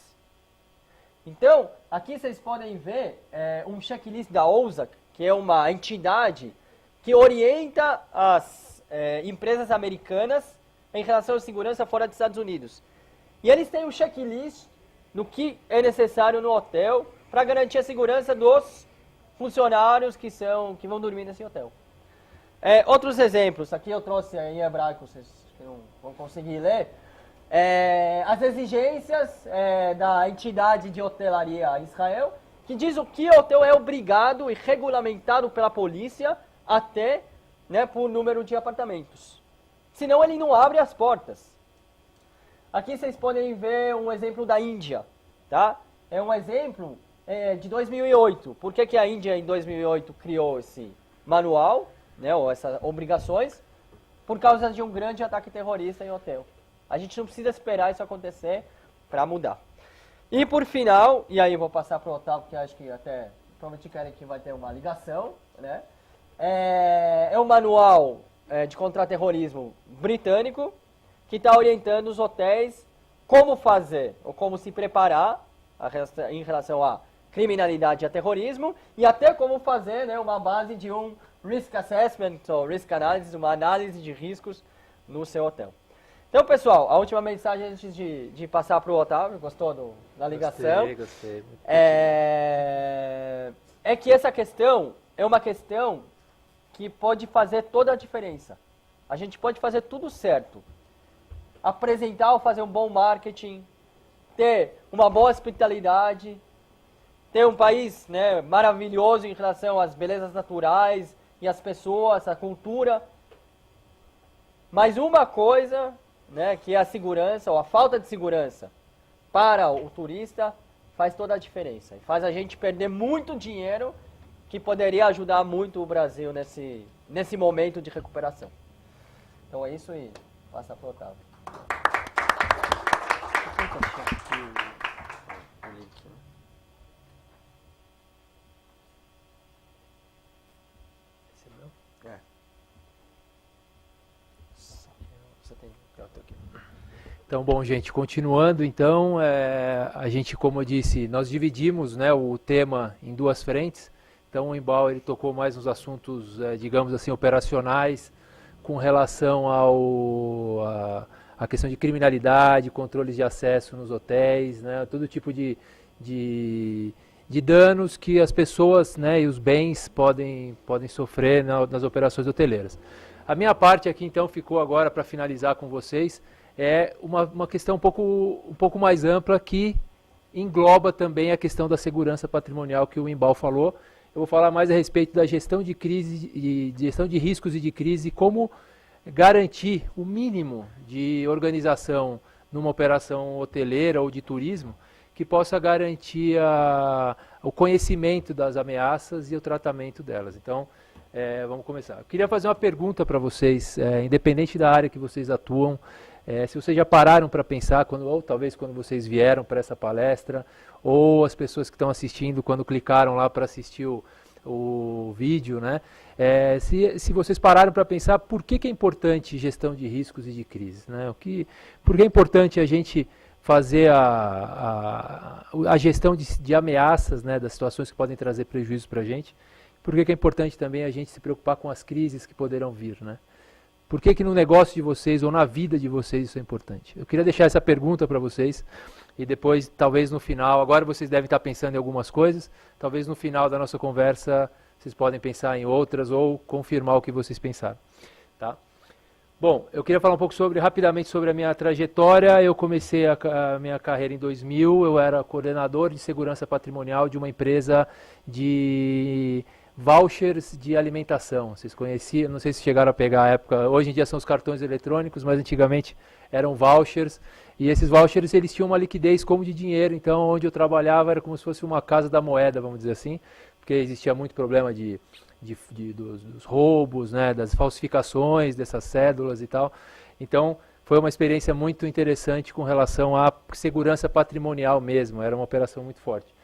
Então, aqui vocês podem ver um checklist da OSAC, que é uma entidade que orienta as empresas americanas em relação à segurança fora dos Estados Unidos. E eles têm um checklist no que é necessário no hotel para garantir a segurança dos funcionários que vão dormir nesse hotel. Outros exemplos, aqui eu trouxe em hebraico, vocês não vão conseguir ler. As exigências da entidade de hotelaria Israel, que diz o que o hotel é obrigado e regulamentado pela polícia até, né, por número de apartamentos. Senão ele não abre as portas. Aqui vocês podem ver um exemplo da Índia, tá? É um exemplo de 2008. Por que a Índia em 2008 criou esse manual, né, ou essas obrigações, por causa de um grande ataque terrorista em hotel. A gente não precisa esperar isso acontecer para mudar. E por final, e aí eu vou passar para o Otávio, que acho que até provavelmente querem que vai ter uma ligação, né? É um manual de contra-terrorismo britânico que está orientando os hotéis como fazer ou como se preparar em relação à criminalidade e a terrorismo e até como fazer, né, uma base de um risk assessment ou risk analysis, uma análise de riscos no seu hotel. Então, pessoal, a última mensagem antes de passar para o Otávio, gostou da ligação? Gostei. É que essa questão é uma questão que pode fazer toda a diferença. A gente pode fazer tudo certo. Apresentar ou fazer um bom marketing, ter uma boa hospitalidade, ter um país, né, maravilhoso em relação às belezas naturais e às pessoas, a cultura. Mas uma coisa, né, que é a segurança ou a falta de segurança para o turista faz toda a diferença. E faz a gente perder muito dinheiro que poderia ajudar muito o Brasil nesse momento de recuperação. Então é isso e passa para o Otávio. Então, bom, gente, continuando, então, a gente, como eu disse, nós dividimos, né, o tema em duas frentes. Então, o Imbal, ele tocou mais nos assuntos, digamos assim, operacionais, com relação à questão de criminalidade, controles de acesso nos hotéis, né, todo tipo de danos que as pessoas, né, e os bens podem sofrer nas operações hoteleiras. A minha parte aqui, então, ficou agora para finalizar com vocês, é uma questão um pouco mais ampla que engloba também a questão da segurança patrimonial que o Imbal falou. Eu vou falar mais a respeito da gestão de crise, gestão de riscos e de crise, como garantir o mínimo de organização numa operação hoteleira ou de turismo que possa garantir o conhecimento das ameaças e o tratamento delas. Então, vamos começar. Eu queria fazer uma pergunta para vocês, independente da área que vocês atuam, se vocês já pararam para pensar, ou talvez quando vocês vieram para essa palestra, ou as pessoas que estão assistindo quando clicaram lá para assistir o vídeo, né? Se vocês pararam para pensar por que é importante gestão de riscos e de crises, né? Por que é importante a gente fazer a gestão de ameaças, né, das situações que podem trazer prejuízos para a gente? Por que é importante também a gente se preocupar com as crises que poderão vir, né? Por que no negócio de vocês ou na vida de vocês isso é importante? Eu queria deixar essa pergunta para vocês e depois, talvez no final, agora vocês devem estar pensando em algumas coisas, talvez no final da nossa conversa vocês podem pensar em outras ou confirmar o que vocês pensaram. Tá? Bom, eu queria falar um pouco rapidamente sobre a minha trajetória. Eu comecei a minha carreira em 2000, eu era coordenador de segurança patrimonial de uma empresa de vouchers de alimentação. Vocês conheciam, não sei se chegaram a pegar a época, hoje em dia são os cartões eletrônicos, mas antigamente eram vouchers, e esses vouchers eles tinham uma liquidez como de dinheiro, então onde eu trabalhava era como se fosse uma casa da moeda, vamos dizer assim, porque existia muito problema dos roubos, né, das falsificações dessas cédulas e tal. Então foi uma experiência muito interessante com relação à segurança patrimonial mesmo, era uma operação muito forte.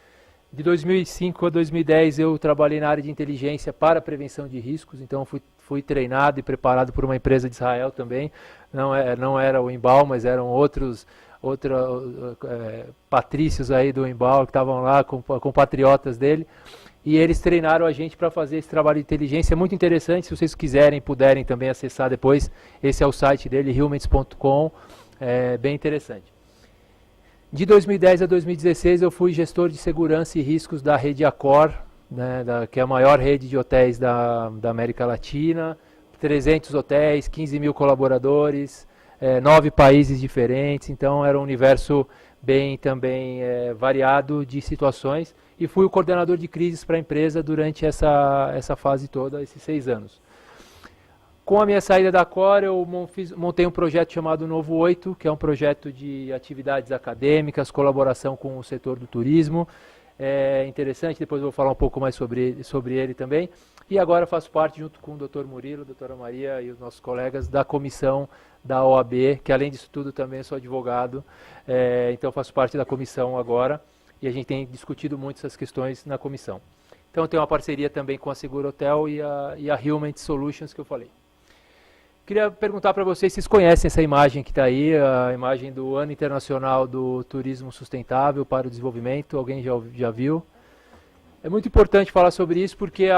De 2005 a 2010 eu trabalhei na área de inteligência para prevenção de riscos, então fui treinado e preparado por uma empresa de Israel também, não era o Imbal, mas eram outros patrícios aí do Imbal que estavam lá, compatriotas dele, e eles treinaram a gente para fazer esse trabalho de inteligência, muito interessante. Se vocês quiserem, puderem também acessar depois, esse é o site dele, humans.com, é bem interessante. De 2010 a 2016 eu fui gestor de segurança e riscos da rede Accor, né, que é a maior rede de hotéis da América Latina, 300 hotéis, 15 mil colaboradores, 9 países diferentes, então era um universo bem também variado de situações, e fui o coordenador de crises para a empresa durante essa fase toda, esses 6 anos. Com a minha saída da Accor, eu montei um projeto chamado Novo 8, que é um projeto de atividades acadêmicas, colaboração com o setor do turismo. interessante, depois eu vou falar um pouco mais sobre ele também. E agora faço parte, junto com o Dr. Murilo, a doutora Maria e os nossos colegas, da comissão da OAB, que além disso tudo também sou advogado, então faço parte da comissão agora, e a gente tem discutido muito essas questões na comissão. Então tem uma parceria também com a Seguro Hotel e a Human Solutions que eu falei. Queria perguntar para vocês se vocês conhecem essa imagem que está aí, a imagem do Ano Internacional do Turismo Sustentável para o Desenvolvimento. Alguém já viu? É muito importante falar sobre isso porque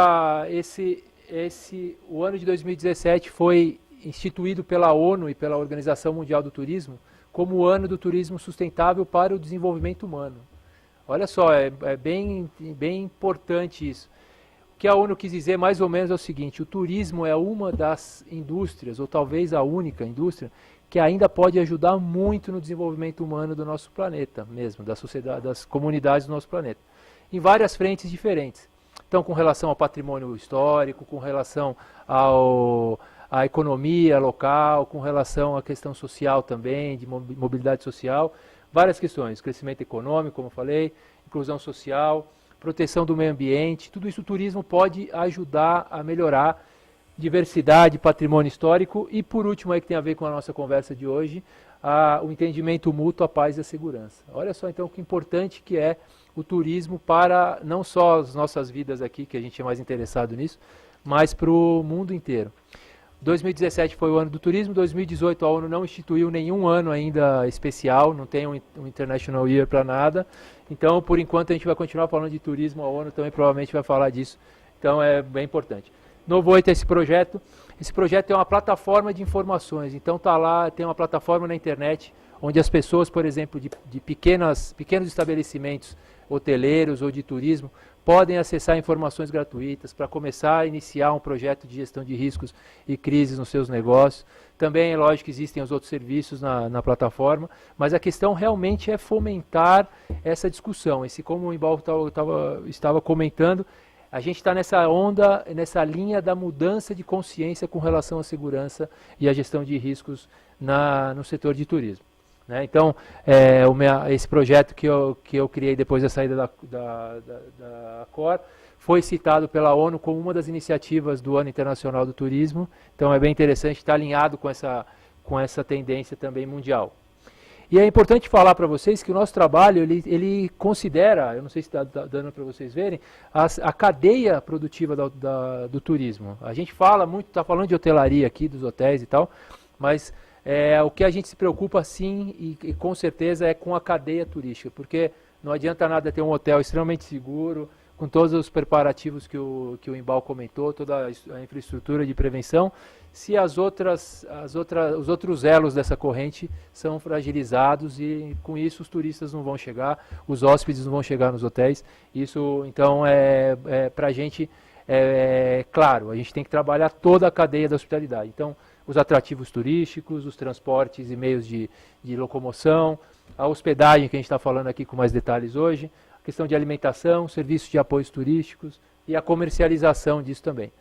o ano de 2017 foi instituído pela ONU e pela Organização Mundial do Turismo como o Ano do Turismo Sustentável para o Desenvolvimento Humano. Olha só, é bem importante isso. O que a ONU quis dizer mais ou menos é o seguinte: o turismo é uma das indústrias, ou talvez a única indústria, que ainda pode ajudar muito no desenvolvimento humano do nosso planeta mesmo, da sociedade, das comunidades do nosso planeta, em várias frentes diferentes. Então, com relação ao patrimônio histórico, com relação à economia local, com relação à questão social também, de mobilidade social, várias questões, crescimento econômico, como eu falei, inclusão social, proteção do meio ambiente, tudo isso o turismo pode ajudar a melhorar diversidade, patrimônio histórico e, por último, aí que tem a ver com a nossa conversa de hoje, o entendimento mútuo, a paz e a segurança. Olha só, então, que importante que é o turismo para não só as nossas vidas aqui, que a gente é mais interessado nisso, mas para o mundo inteiro. 2017 foi o ano do turismo, 2018 a ONU não instituiu nenhum ano ainda especial, não tem um International Year para nada, então por enquanto a gente vai continuar falando de turismo, a ONU também provavelmente vai falar disso, então é bem importante. Novo 8 é esse projeto é uma plataforma de informações, então tá lá, tem uma plataforma na internet, onde as pessoas, por exemplo, de pequenos estabelecimentos hoteleiros ou de turismo, podem acessar informações gratuitas para começar a iniciar um projeto de gestão de riscos e crises nos seus negócios. Também, é lógico que existem os outros serviços na plataforma, mas a questão realmente é fomentar essa discussão. Como o Imbal estava comentando, a gente está nessa onda, nessa linha da mudança de consciência com relação à segurança e à gestão de riscos no setor de turismo. Né? Então, esse projeto que eu criei depois da saída da Accor foi citado pela ONU como uma das iniciativas do Ano Internacional do Turismo. Então, é bem interessante estar alinhado com essa tendência também mundial. E é importante falar para vocês que o nosso trabalho, ele considera, eu não sei se está dando para vocês verem, a cadeia produtiva do turismo. A gente fala muito, está falando de hotelaria aqui, dos hotéis e tal, mas o que a gente se preocupa sim e com certeza é com a cadeia turística, porque não adianta nada ter um hotel extremamente seguro, com todos os preparativos que o Imbal comentou, toda a infraestrutura de prevenção, se os outros elos dessa corrente são fragilizados e com isso os turistas não vão chegar, os hóspedes não vão chegar nos hotéis. Isso então para a gente claro, a gente tem que trabalhar toda a cadeia da hospitalidade. Então, os atrativos turísticos, os transportes e meios de locomoção, a hospedagem que a gente está falando aqui com mais detalhes hoje, a questão de alimentação, serviços de apoios turísticos e a comercialização disso também.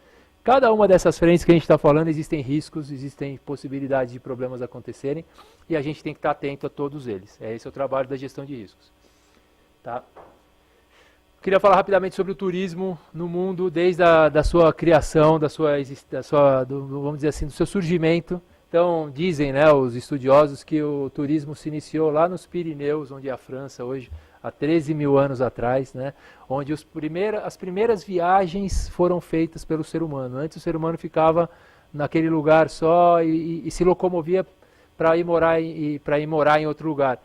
Cada uma dessas frentes que a gente está falando existem riscos, existem possibilidades de problemas acontecerem e a gente tem que estar atento a todos eles. Esse é o trabalho da gestão de riscos. Tá? Queria falar rapidamente sobre o turismo no mundo, desde da sua criação, vamos dizer assim, do seu surgimento. Então, dizem os estudiosos que o turismo se iniciou lá nos Pirineus, onde é a França hoje, há 13 mil anos atrás, onde as primeiras viagens foram feitas pelo ser humano. Antes o ser humano ficava naquele lugar só e se locomovia para ir morar em outro lugar.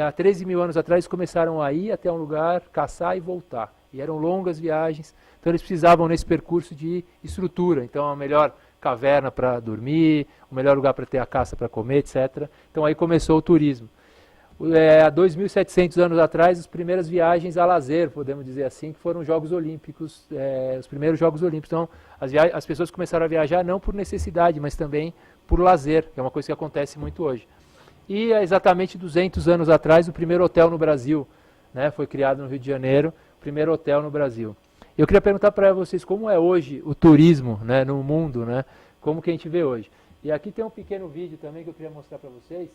Há 13 mil anos atrás, começaram a ir até um lugar, caçar e voltar. E eram longas viagens, então eles precisavam nesse percurso de estrutura. Então, a melhor caverna para dormir, o melhor lugar para ter a caça para comer, etc. Então, aí começou o turismo. Há 2.700 anos atrás, as primeiras viagens a lazer, podemos dizer assim, que foram os Jogos Olímpicos, os primeiros Jogos Olímpicos. Então, as pessoas começaram a viajar não por necessidade, mas também por lazer, que é uma coisa que acontece muito hoje. E há exatamente 200 anos atrás, o primeiro hotel no Brasil, foi criado no Rio de Janeiro, o primeiro hotel no Brasil. Eu queria perguntar para vocês como é hoje o turismo no mundo, como que a gente vê hoje. E aqui tem um pequeno vídeo também que eu queria mostrar para vocês.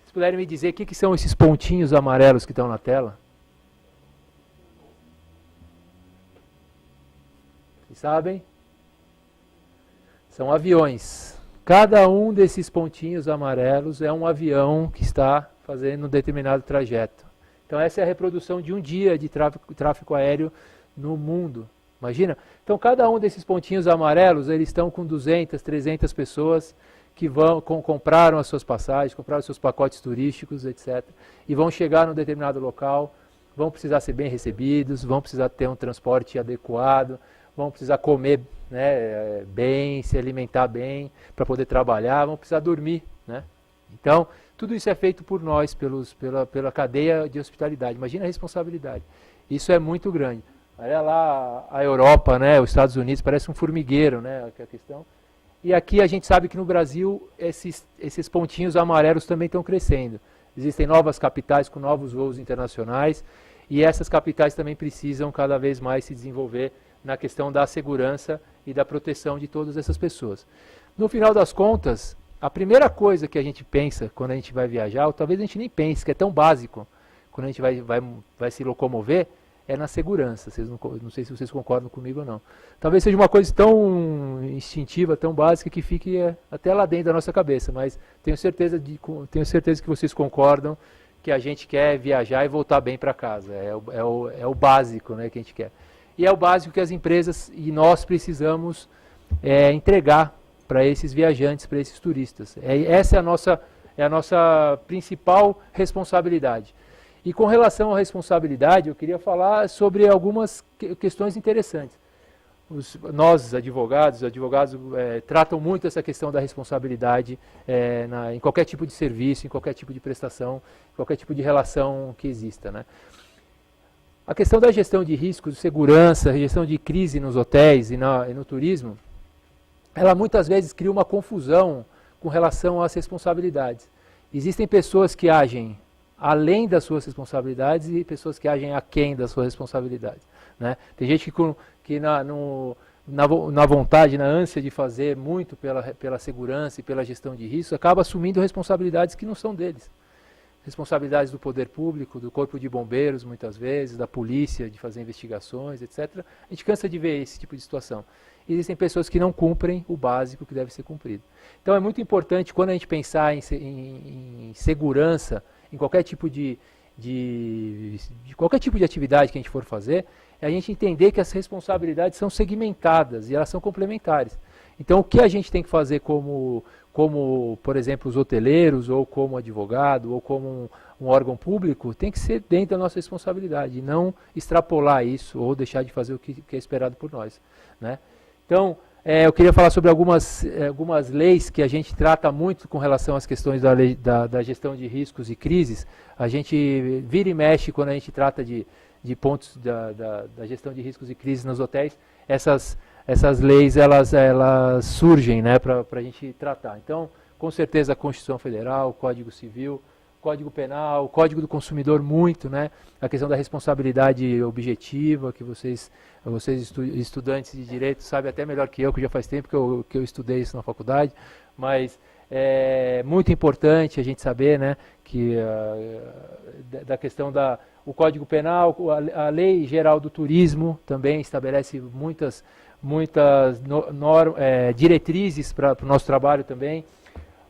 Se puderem me dizer o que são esses pontinhos amarelos que estão na tela. Vocês sabem? São aviões. Cada um desses pontinhos amarelos é um avião que está fazendo um determinado trajeto. Então essa é a reprodução de um dia de tráfego aéreo no mundo. Imagina? Então cada um desses pontinhos amarelos, eles estão com 200, 300 pessoas que compraram as suas passagens, compraram os seus pacotes turísticos, etc. E vão chegar num determinado local, vão precisar ser bem recebidos, vão precisar ter um transporte adequado, vão precisar comer, né, bem, se alimentar bem, para poder trabalhar, vão precisar dormir, né? Então, tudo isso é feito por nós, pela cadeia de hospitalidade. Imagina a responsabilidade. Isso é muito grande. Olha lá a Europa, né, os Estados Unidos, parece um formigueiro, né, a questão. E aqui a gente sabe que no Brasil esses pontinhos amarelos também estão crescendo. Existem novas capitais com novos voos internacionais e essas capitais também precisam cada vez mais se desenvolver na questão da segurança e da proteção de todas essas pessoas. No final das contas, a primeira coisa que a gente pensa quando a gente vai viajar, ou talvez a gente nem pense, que é tão básico, quando a gente vai se locomover, é na segurança. Vocês não sei se vocês concordam comigo ou não. Talvez seja uma coisa tão instintiva, tão básica, que fique até lá dentro da nossa cabeça, mas tenho certeza que vocês concordam que a gente quer viajar e voltar bem para casa. É o básico, né, que a gente quer. E é o básico que as empresas e nós precisamos entregar para esses viajantes, para esses turistas. Essa é a nossa principal responsabilidade. E com relação à responsabilidade, eu queria falar sobre algumas questões interessantes. Nós, advogados tratam muito essa questão da responsabilidade em qualquer tipo de serviço, em qualquer tipo de prestação, em qualquer tipo de relação que exista, né? A questão da gestão de riscos, de segurança, gestão de crise nos hotéis e no turismo, ela muitas vezes cria uma confusão com relação às responsabilidades. Existem pessoas que agem além das suas responsabilidades e pessoas que agem aquém das suas responsabilidades, né? Tem gente que na vontade, na ânsia de fazer muito pela segurança e pela gestão de risco, acaba assumindo responsabilidades que não são deles. Responsabilidades do poder público, do corpo de bombeiros, muitas vezes, da polícia, de fazer investigações, etc. A gente cansa de ver esse tipo de situação. Existem pessoas que não cumprem o básico que deve ser cumprido. Então é muito importante, quando a gente pensar em segurança, em qualquer tipo de qualquer tipo de atividade que a gente for fazer, é a gente entender que as responsabilidades são segmentadas e elas são complementares. Então o que a gente tem que fazer como por exemplo, os hoteleiros, ou como advogado, ou como um órgão público, tem que ser dentro da nossa responsabilidade, e não extrapolar isso, ou deixar de fazer o que é esperado por nós, né? Então, eu queria falar sobre algumas leis que a gente trata muito com relação às questões da gestão de riscos e crises. A gente vira e mexe quando a gente trata de pontos da gestão de riscos e crises nos hotéis. Essas leis elas surgem, né, para a gente tratar. Então, com certeza a Constituição Federal, o Código Civil, Código Penal, o Código do Consumidor muito, né, a questão da responsabilidade objetiva, que vocês estudantes de direito sabem até melhor que já faz tempo que eu estudei isso na faculdade, mas é muito importante a gente saber, né, que da questão o Código Penal, a Lei Geral do Turismo também estabelece muitas diretrizes para o nosso trabalho também.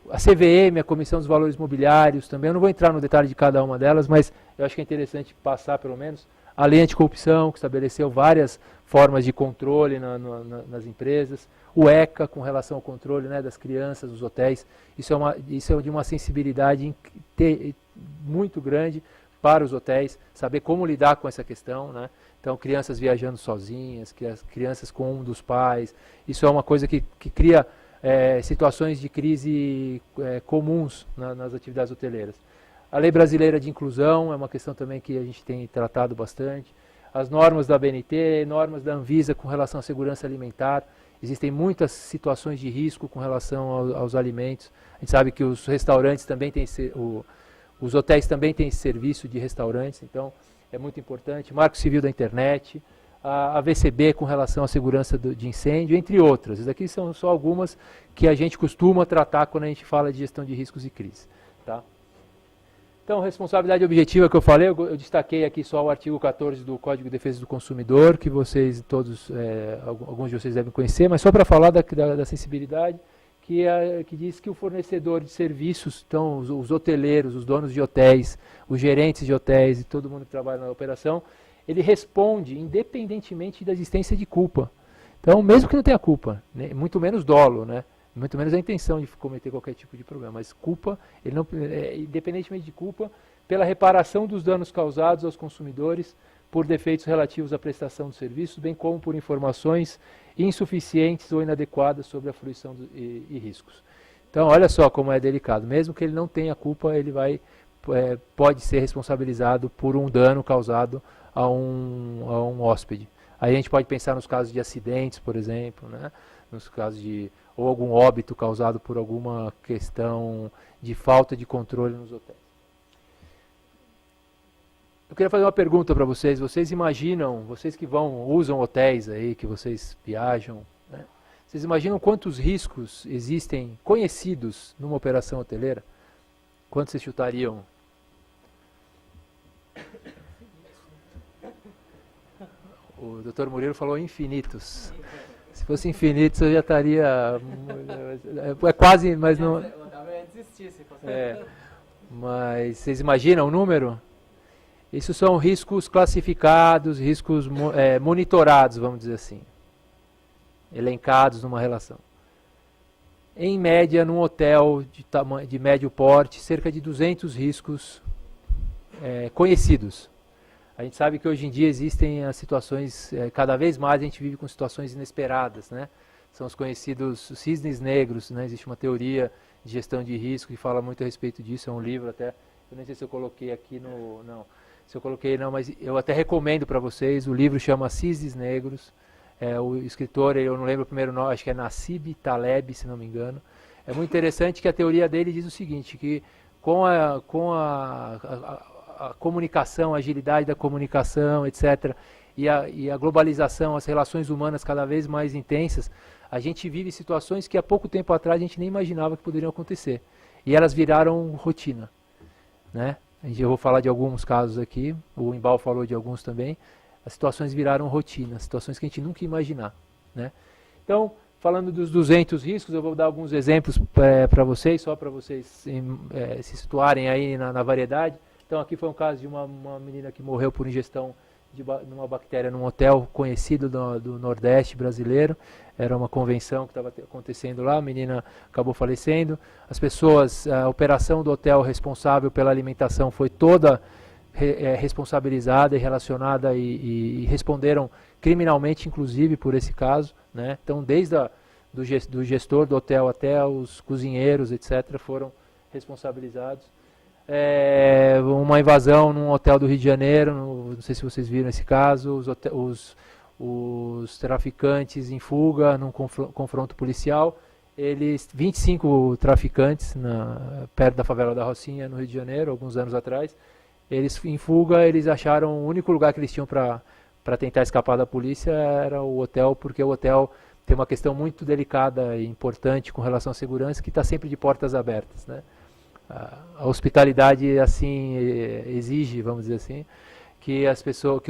A CVM, a Comissão dos Valores Mobiliários também, eu não vou entrar no detalhe de cada uma delas, mas eu acho que é interessante passar pelo menos. A Lei Anticorrupção, que estabeleceu várias formas de controle nas empresas. O ECA, com relação ao controle, né, das crianças, dos hotéis. Isso é de uma sensibilidade muito grande para os hotéis, saber como lidar com essa questão, né? Então, crianças viajando sozinhas, crianças com um dos pais. Isso é uma coisa que cria situações de crise comuns nas atividades hoteleiras. A Lei Brasileira de Inclusão é uma questão também que a gente tem tratado bastante. As normas da BNT, normas da Anvisa com relação à segurança alimentar. Existem muitas situações de risco com relação aos alimentos. A gente sabe que os restaurantes também têm, os hotéis também têm esse serviço de restaurantes, então é muito importante. Marco Civil da Internet, a VCB com relação à segurança de incêndio, entre outras. Essas aqui são só algumas que a gente costuma tratar quando a gente fala de gestão de riscos e crises, tá? Então, responsabilidade objetiva que eu falei, eu destaquei aqui só o artigo 14 do Código de Defesa do Consumidor, que vocês todos, alguns de vocês devem conhecer, mas só para falar da sensibilidade, que diz que o fornecedor de serviços, então os hoteleiros, os donos de hotéis, os gerentes de hotéis e todo mundo que trabalha na operação, ele responde independentemente da existência de culpa. Então, mesmo que não tenha culpa, né, muito menos dolo, né, muito menos a intenção de cometer qualquer tipo de problema, mas culpa, ele não, independentemente de culpa, pela reparação dos danos causados aos consumidores por defeitos relativos à prestação dos serviços, bem como por informações insuficientes ou inadequadas sobre a fruição e riscos. Então, olha só como é delicado. Mesmo que ele não tenha culpa, ele pode ser responsabilizado por um dano causado a um hóspede. Aí a gente pode pensar nos casos de acidentes, por exemplo, né? Nos casos ou algum óbito causado por alguma questão de falta de controle nos hotéis. Eu queria fazer uma pergunta para vocês. Vocês imaginam, vocês que usam hotéis aí, que vocês viajam, né? Vocês imaginam quantos riscos existem conhecidos numa operação hoteleira? Quantos vocês chutariam? O Dr. Murilo falou infinitos. Se fosse infinitos eu já estaria... É quase, mas não... Mas vocês imaginam o número? Isso são riscos classificados, riscos monitorados, vamos dizer assim. Elencados numa relação. Em média, num hotel de médio porte, cerca de 200 riscos conhecidos. A gente sabe que hoje em dia existem as situações, cada vez mais a gente vive com situações inesperadas, né? São os conhecidos cisnes negros, né? Existe uma teoria de gestão de risco que fala muito a respeito disso, é um livro até, eu nem sei se eu coloquei aqui mas eu até recomendo para vocês, o livro chama Cisnes Negros, o escritor, eu não lembro o primeiro nome, acho que é Nassib Taleb, se não me engano. É muito interessante que a teoria dele diz o seguinte, que com a comunicação, a agilidade da comunicação, etc., e a globalização, as relações humanas cada vez mais intensas, a gente vive situações que há pouco tempo atrás a gente nem imaginava que poderiam acontecer. E elas viraram rotina, né? Eu vou falar de alguns casos aqui, o Imbal falou de alguns também. As situações viraram rotina, situações que a gente nunca ia imaginar, né? Então, falando dos 200 riscos, eu vou dar alguns exemplos para vocês, só para vocês se situarem aí na variedade. Então, aqui foi um caso de uma menina que morreu por ingestão de uma bactéria num hotel conhecido do Nordeste brasileiro. Era uma convenção que estava acontecendo lá, a menina acabou falecendo. As pessoas, a operação do hotel responsável pela alimentação foi toda responsabilizada e relacionada e responderam criminalmente, inclusive, por esse caso, né? Então, desde do gestor do hotel até os cozinheiros, etc., foram responsabilizados. Uma invasão num hotel do Rio de Janeiro, não sei se vocês viram esse caso, os traficantes em fuga num confronto policial, 25 traficantes perto da favela da Rocinha, no Rio de Janeiro, alguns anos atrás, eles em fuga, eles acharam o único lugar que eles tinham para tentar escapar da polícia era o hotel, porque o hotel tem uma questão muito delicada e importante com relação à segurança, que está sempre de portas abertas, né? A hospitalidade assim exige, vamos dizer assim, que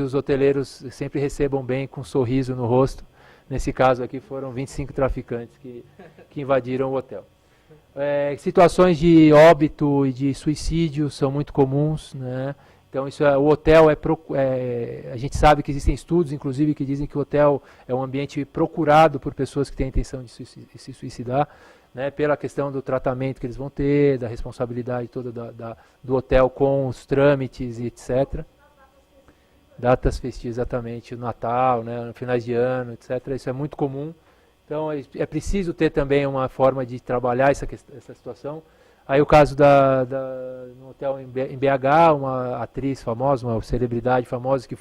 os hoteleiros sempre recebam bem, com um sorriso no rosto. Nesse caso aqui foram 25 traficantes que invadiram o hotel. Situações de óbito e de suicídio são muito comuns, né? Então o hotel a gente sabe que existem estudos, inclusive, que dizem que o hotel é um ambiente procurado por pessoas que têm a intenção de se suicidar, né, pela questão do tratamento que eles vão ter, da responsabilidade toda do hotel com os trâmites e etc. Datas festivas, exatamente, o Natal, né, finais de ano, etc. Isso é muito comum. Então é preciso ter também uma forma de trabalhar essa situação. Aí o caso no hotel em BH, uma atriz famosa, uma celebridade famosa que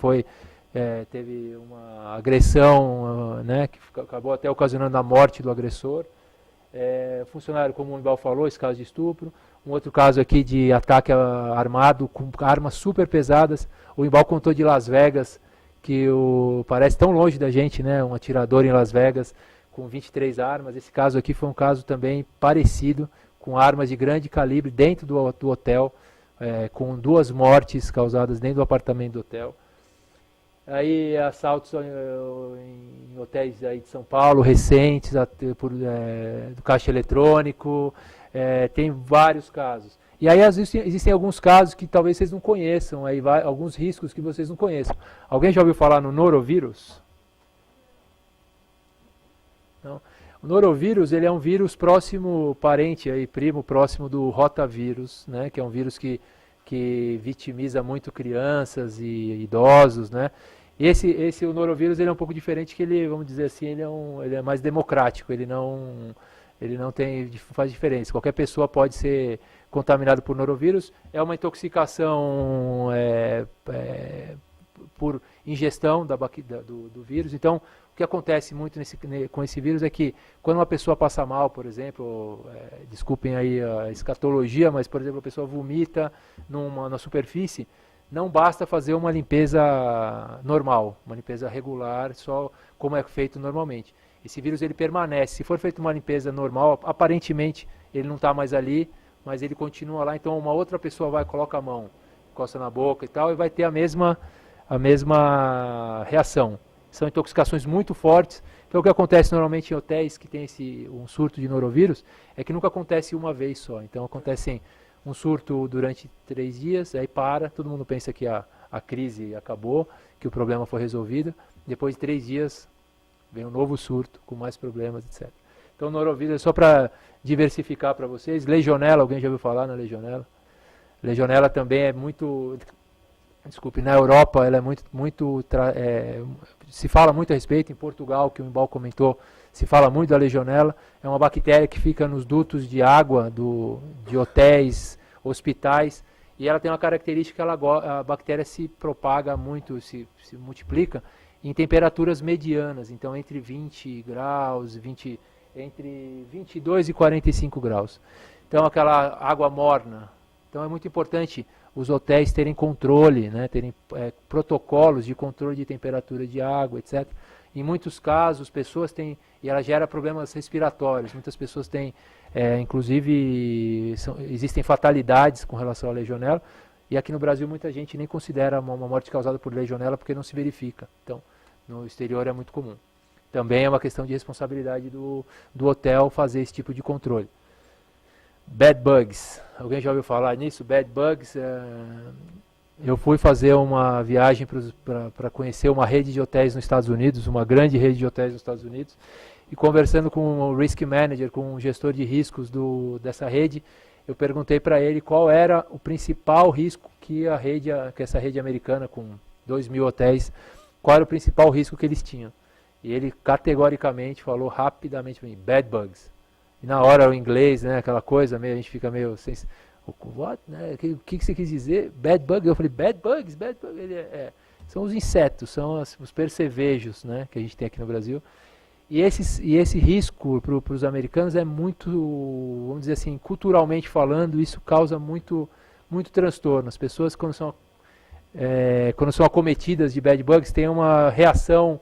teve uma agressão, né, que acabou até ocasionando a morte do agressor. Funcionário, como o Imbal falou, esse caso de estupro. Um outro caso aqui de ataque armado com armas super pesadas. O Imbal contou de Las Vegas, que parece tão longe da gente, né? Um atirador em Las Vegas com 23 armas. Esse caso aqui foi um caso também parecido, com armas de grande calibre dentro do hotel. com 2 mortes causadas dentro do apartamento do hotel. Aí assaltos em hotéis aí de São Paulo, recentes, do caixa eletrônico, tem vários casos. E aí existem alguns casos que talvez vocês não conheçam, aí alguns riscos que vocês não conheçam. Alguém já ouviu falar no norovírus? Não? O norovírus, ele é um vírus próximo, parente, aí, primo próximo do rotavírus, né, que é um vírus que vitimiza muito crianças e idosos, né? O norovírus, ele é um pouco diferente, que ele, vamos dizer assim, ele é mais democrático, ele não faz diferença. Qualquer pessoa pode ser contaminada por norovírus. É uma intoxicação por ingestão do vírus. Então, o que acontece muito com esse vírus é que quando uma pessoa passa mal, por exemplo, desculpem aí a escatologia, mas, por exemplo, a pessoa vomita na superfície, não basta fazer uma limpeza normal, uma limpeza regular, só como é feito normalmente. Esse vírus, ele permanece. Se for feita uma limpeza normal, aparentemente ele não está mais ali, mas ele continua lá. Então uma outra pessoa coloca a mão, encosta na boca e tal, e vai ter a mesma reação. São intoxicações muito fortes. Então o que acontece normalmente em hotéis que tem um surto de norovírus é que nunca acontece uma vez só. Então acontece um surto durante 3 dias, aí todo mundo pensa que a crise acabou, que o problema foi resolvido. Depois de 3 dias vem um novo surto com mais problemas, etc. Então norovírus, só para diversificar para vocês, legionela, alguém já ouviu falar na legionela? Legionela também é muito... Desculpe, na Europa ela é se fala muito a respeito, em Portugal, que o Imbal comentou, se fala muito da legionela. É uma bactéria que fica nos dutos de água de hotéis, hospitais, e ela tem uma característica, a bactéria se propaga muito, se multiplica em temperaturas medianas, então entre 20 graus, entre 22 e 45 graus. Então aquela água morna. Então é muito importante os hotéis terem controle, né, terem protocolos de controle de temperatura de água, etc. Em muitos casos, pessoas têm, e ela gera problemas respiratórios, muitas pessoas têm, inclusive, existem fatalidades com relação à legionela, e aqui no Brasil muita gente nem considera uma morte causada por legionela porque não se verifica. Então, no exterior é muito comum. Também é uma questão de responsabilidade do hotel fazer esse tipo de controle. Bed bugs. Alguém já ouviu falar nisso? Bed bugs. Eu fui fazer uma viagem para conhecer uma rede de hotéis nos Estados Unidos, uma grande rede de hotéis nos Estados Unidos, e conversando com o risk manager, com o gestor de riscos dessa rede, eu perguntei para ele qual era o principal risco que essa rede americana, com 2.000 hotéis, qual era o principal risco que eles tinham. E ele categoricamente falou rapidamente para mim, bed bugs. E na hora o inglês, né, aquela coisa, a gente fica meio sem... What? Né? O que você quis dizer? Bed bugs? Eu falei, bed bugs? Bed bugs? São os insetos, são os percevejos, né, que a gente tem aqui no Brasil. E esse risco para os americanos é muito, vamos dizer assim, culturalmente falando, isso causa muito transtorno. As pessoas, quando são acometidas de bed bugs, têm uma reação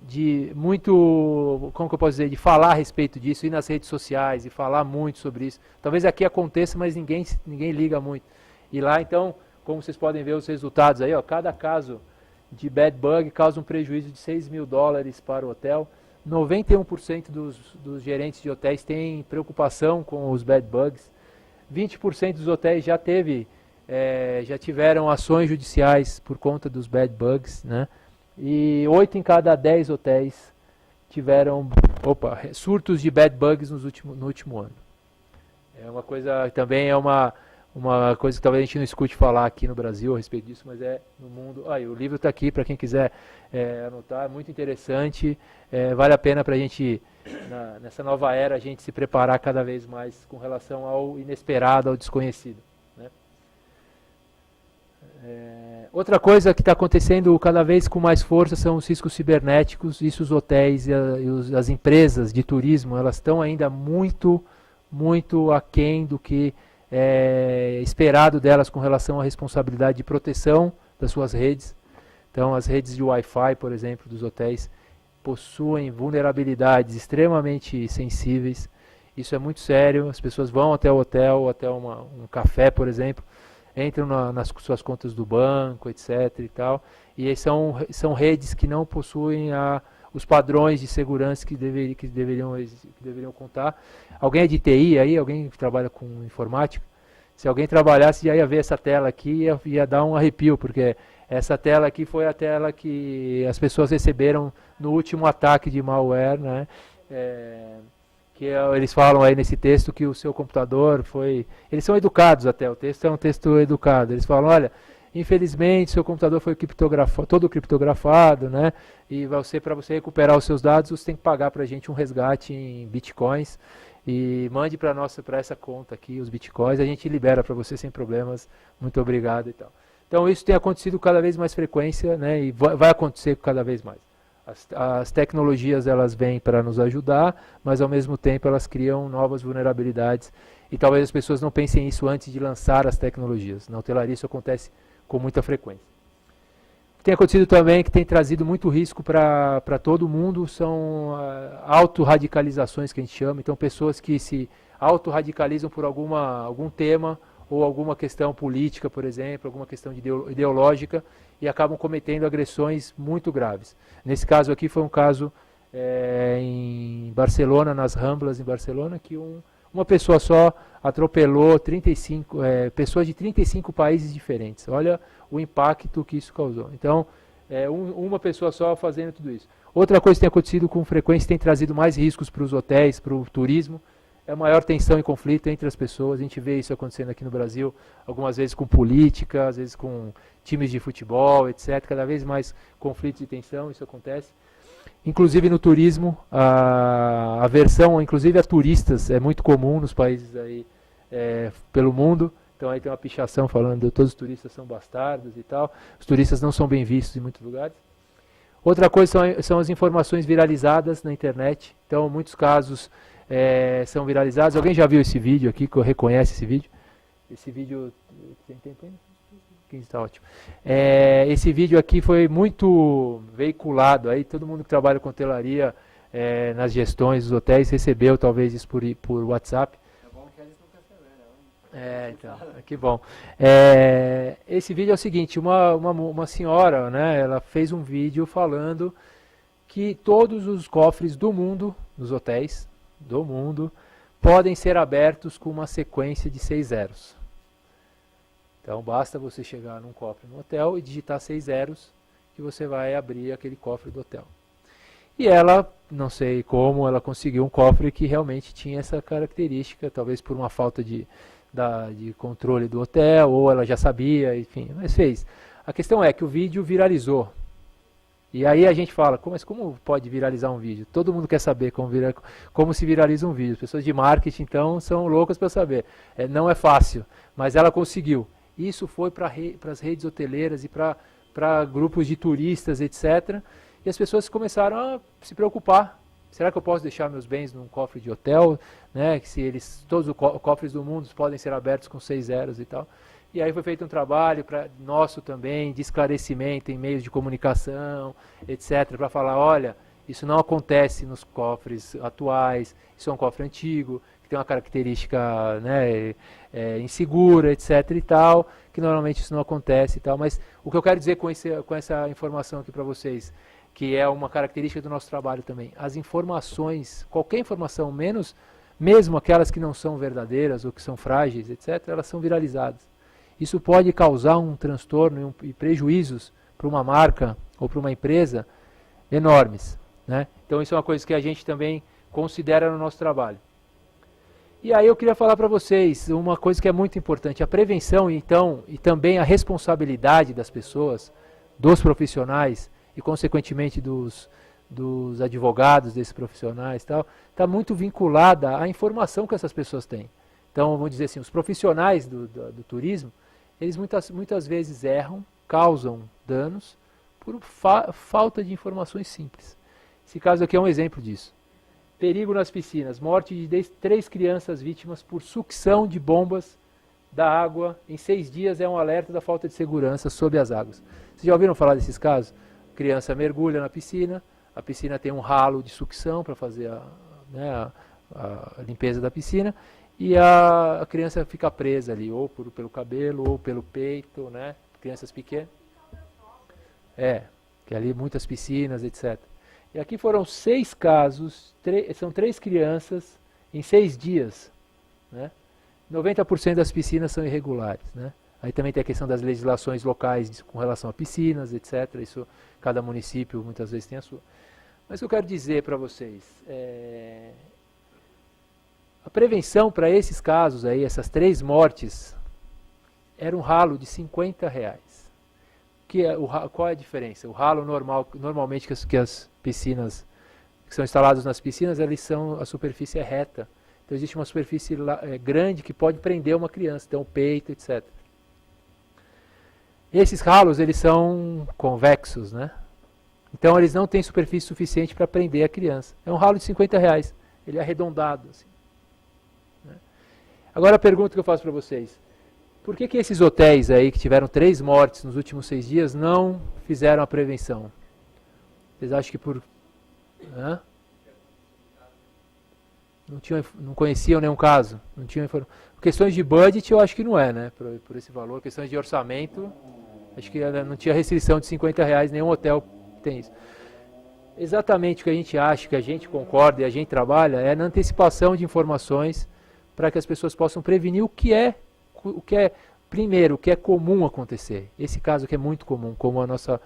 de muito, como que eu posso dizer, de falar a respeito disso, ir nas redes sociais e falar muito sobre isso. Talvez aqui aconteça, mas ninguém liga muito. E lá, então, como vocês podem ver os resultados aí, ó, cada caso de bed bug causa um prejuízo de $6.000 para o hotel. 91% dos gerentes de hotéis têm preocupação com os bed bugs. 20% dos hotéis já tiveram ações judiciais por conta dos bed bugs, né? E 8 em cada 10 hotéis tiveram surtos de bed bugs no último ano. É uma coisa, também é uma coisa que talvez a gente não escute falar aqui no Brasil a respeito disso, mas é no mundo. O livro está aqui para quem quiser anotar, é muito interessante. Vale a pena para a gente, nessa nova era, a gente se preparar cada vez mais com relação ao inesperado, ao desconhecido. Né? Outra coisa que está acontecendo cada vez com mais força são os riscos cibernéticos. Isso os hotéis e as empresas de turismo, elas estão ainda muito aquém do que esperado delas com relação à responsabilidade de proteção das suas redes. Então, as redes de Wi-Fi, por exemplo, dos hotéis, possuem vulnerabilidades extremamente sensíveis. Isso é muito sério. As pessoas vão até o hotel, até um café, por exemplo, entram nas suas contas do banco, etc. e tal. E aí são redes que não possuem os padrões de segurança que deveriam contar. Alguém é de TI aí? Alguém que trabalha com informática? Se alguém trabalhasse, já ia ver essa tela aqui e ia dar um arrepio, porque essa tela aqui foi a tela que as pessoas receberam no último ataque de malware, né? Que eles falam aí nesse texto que o seu computador foi... Eles são educados até, o texto é um texto educado. Eles falam, olha, infelizmente seu computador foi todo criptografado, né? E para você recuperar os seus dados, você tem que pagar para a gente um resgate em bitcoins e mande para essa conta aqui os bitcoins, a gente libera para você sem problemas, muito obrigado e tal. Então isso tem acontecido com cada vez mais frequência, né? E vai acontecer cada vez mais. As tecnologias elas vêm para nos ajudar, mas ao mesmo tempo elas criam novas vulnerabilidades e talvez as pessoas não pensem isso antes de lançar as tecnologias. Na hotelaria isso acontece com muita frequência. O que tem acontecido também, que tem trazido muito risco para todo mundo, são autorradicalizações que a gente chama. Então pessoas que se autorradicalizam por algum tema ou alguma questão política, por exemplo, alguma questão ideológica, e acabam cometendo agressões muito graves. Nesse caso aqui foi um caso em Barcelona, nas Ramblas em Barcelona, que uma pessoa só atropelou pessoas de 35 países diferentes. Olha o impacto que isso causou. Então, uma pessoa só fazendo tudo isso. Outra coisa que tem acontecido com frequência, tem trazido mais riscos para os hotéis, para o turismo, é a maior tensão e conflito entre as pessoas. A gente vê isso acontecendo aqui no Brasil, algumas vezes com política, às vezes com times de futebol, etc. Cada vez mais conflitos e tensão, isso acontece. Inclusive no turismo, a aversão, inclusive a turistas, é muito comum nos países aí pelo mundo. Então aí tem uma pichação falando que todos os turistas são bastardos e tal. Os turistas não são bem vistos em muitos lugares. Outra coisa são as informações viralizadas na internet. Então, em muitos casos são viralizados. Alguém já viu esse vídeo aqui, que reconhece esse vídeo? Esse vídeo... Tem tempo ainda? 15, tá ótimo. Esse vídeo aqui foi muito veiculado. Aí todo mundo que trabalha com hotelaria nas gestões dos hotéis recebeu talvez isso por WhatsApp. É bom que eles não perceberam, né? Então, que bom. Esse vídeo é o seguinte, uma senhora, né, ela fez um vídeo falando que todos os cofres do mundo, nos hotéis do mundo, podem ser abertos com uma sequência de 6 zeros. Então basta você chegar num cofre no hotel e digitar 6 zeros que você vai abrir aquele cofre do hotel. E ela, não sei como, ela conseguiu um cofre que realmente tinha essa característica, talvez por uma falta de controle do hotel, ou ela já sabia, enfim, mas fez. A questão é que o vídeo viralizou. E aí a gente fala, como pode viralizar um vídeo? Todo mundo quer saber como se viraliza um vídeo. As pessoas de marketing, então, são loucas para saber. Não é fácil, mas ela conseguiu. Isso foi para as redes hoteleiras e para grupos de turistas, etc. E as pessoas começaram a se preocupar. Será que eu posso deixar meus bens num cofre de hotel? Né? Que se todos os cofres do mundo podem ser abertos com 6 zeros e tal. E aí foi feito um trabalho nosso também, de esclarecimento em meios de comunicação, etc., para falar, olha, isso não acontece nos cofres atuais, isso é um cofre antigo, que tem uma característica, né, insegura, etc. e tal, que normalmente isso não acontece e tal. Mas o que eu quero dizer com essa informação aqui para vocês, que é uma característica do nosso trabalho também, as informações, qualquer informação, mesmo aquelas que não são verdadeiras ou que são frágeis, etc., elas são viralizadas. Isso pode causar um transtorno e prejuízos para uma marca ou para uma empresa enormes, né? Então isso é uma coisa que a gente também considera no nosso trabalho. E aí eu queria falar para vocês uma coisa que é muito importante, a prevenção então, e também a responsabilidade das pessoas, dos profissionais e consequentemente dos advogados desses profissionais, está muito vinculada à informação que essas pessoas têm. Então vamos dizer assim, os profissionais do turismo, eles muitas vezes erram, causam danos por falta de informações simples. Esse caso aqui é um exemplo disso. Perigo nas piscinas, morte de 3 crianças vítimas por sucção de bombas da água em 6 dias é um alerta da falta de segurança sob as águas. Vocês já ouviram falar desses casos? A criança mergulha na piscina, a piscina tem um ralo de sucção para fazer a limpeza da piscina, e a criança fica presa ali, ou pelo cabelo, ou pelo peito, né? Crianças pequenas. Que ali muitas piscinas, etc. E aqui foram 6 casos, são 3 crianças em 6 dias, né? 90% das piscinas são irregulares, né? Aí também tem a questão das legislações locais com relação a piscinas, etc. Isso, cada município muitas vezes tem a sua. Mas o que eu quero dizer para vocês, a prevenção para esses casos aí, essas 3 mortes, era um ralo de R$50. Qual é a diferença? O ralo normalmente que as piscinas, que são instalados nas piscinas, a superfície é reta. Então existe uma superfície grande que pode prender uma criança, então o peito, etc. Esses ralos, eles são convexos, né? Então eles não têm superfície suficiente para prender a criança. É um ralo de R$50, ele é arredondado. Assim, né? Agora a pergunta que eu faço para vocês. Por que esses hotéis aí que tiveram 3 mortes nos últimos 6 dias não fizeram a prevenção? Vocês acham que por... Não conheciam nenhum caso? Não tinham questões de budget eu acho que não é, né? Por esse valor. Questões de orçamento, acho que não tinha restrição de R$50, nenhum hotel tem isso. Exatamente o que a gente acha, que a gente concorda e a gente trabalha, é na antecipação de informações para que as pessoas possam prevenir o que é primeiro, o que é comum acontecer. Esse caso que é muito comum, como a nossa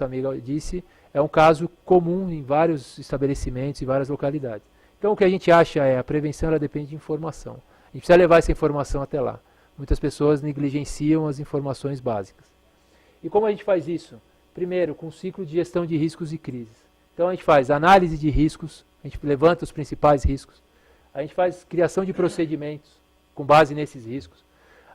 amiga disse, é um caso comum em vários estabelecimentos e várias localidades. Então o que a gente acha a prevenção ela depende de informação. A gente precisa levar essa informação até lá. Muitas pessoas negligenciam as informações básicas. E como a gente faz isso? Primeiro, com um ciclo de gestão de riscos e crises. Então a gente faz análise de riscos, a gente levanta os principais riscos, a gente faz criação de procedimentos com base nesses riscos,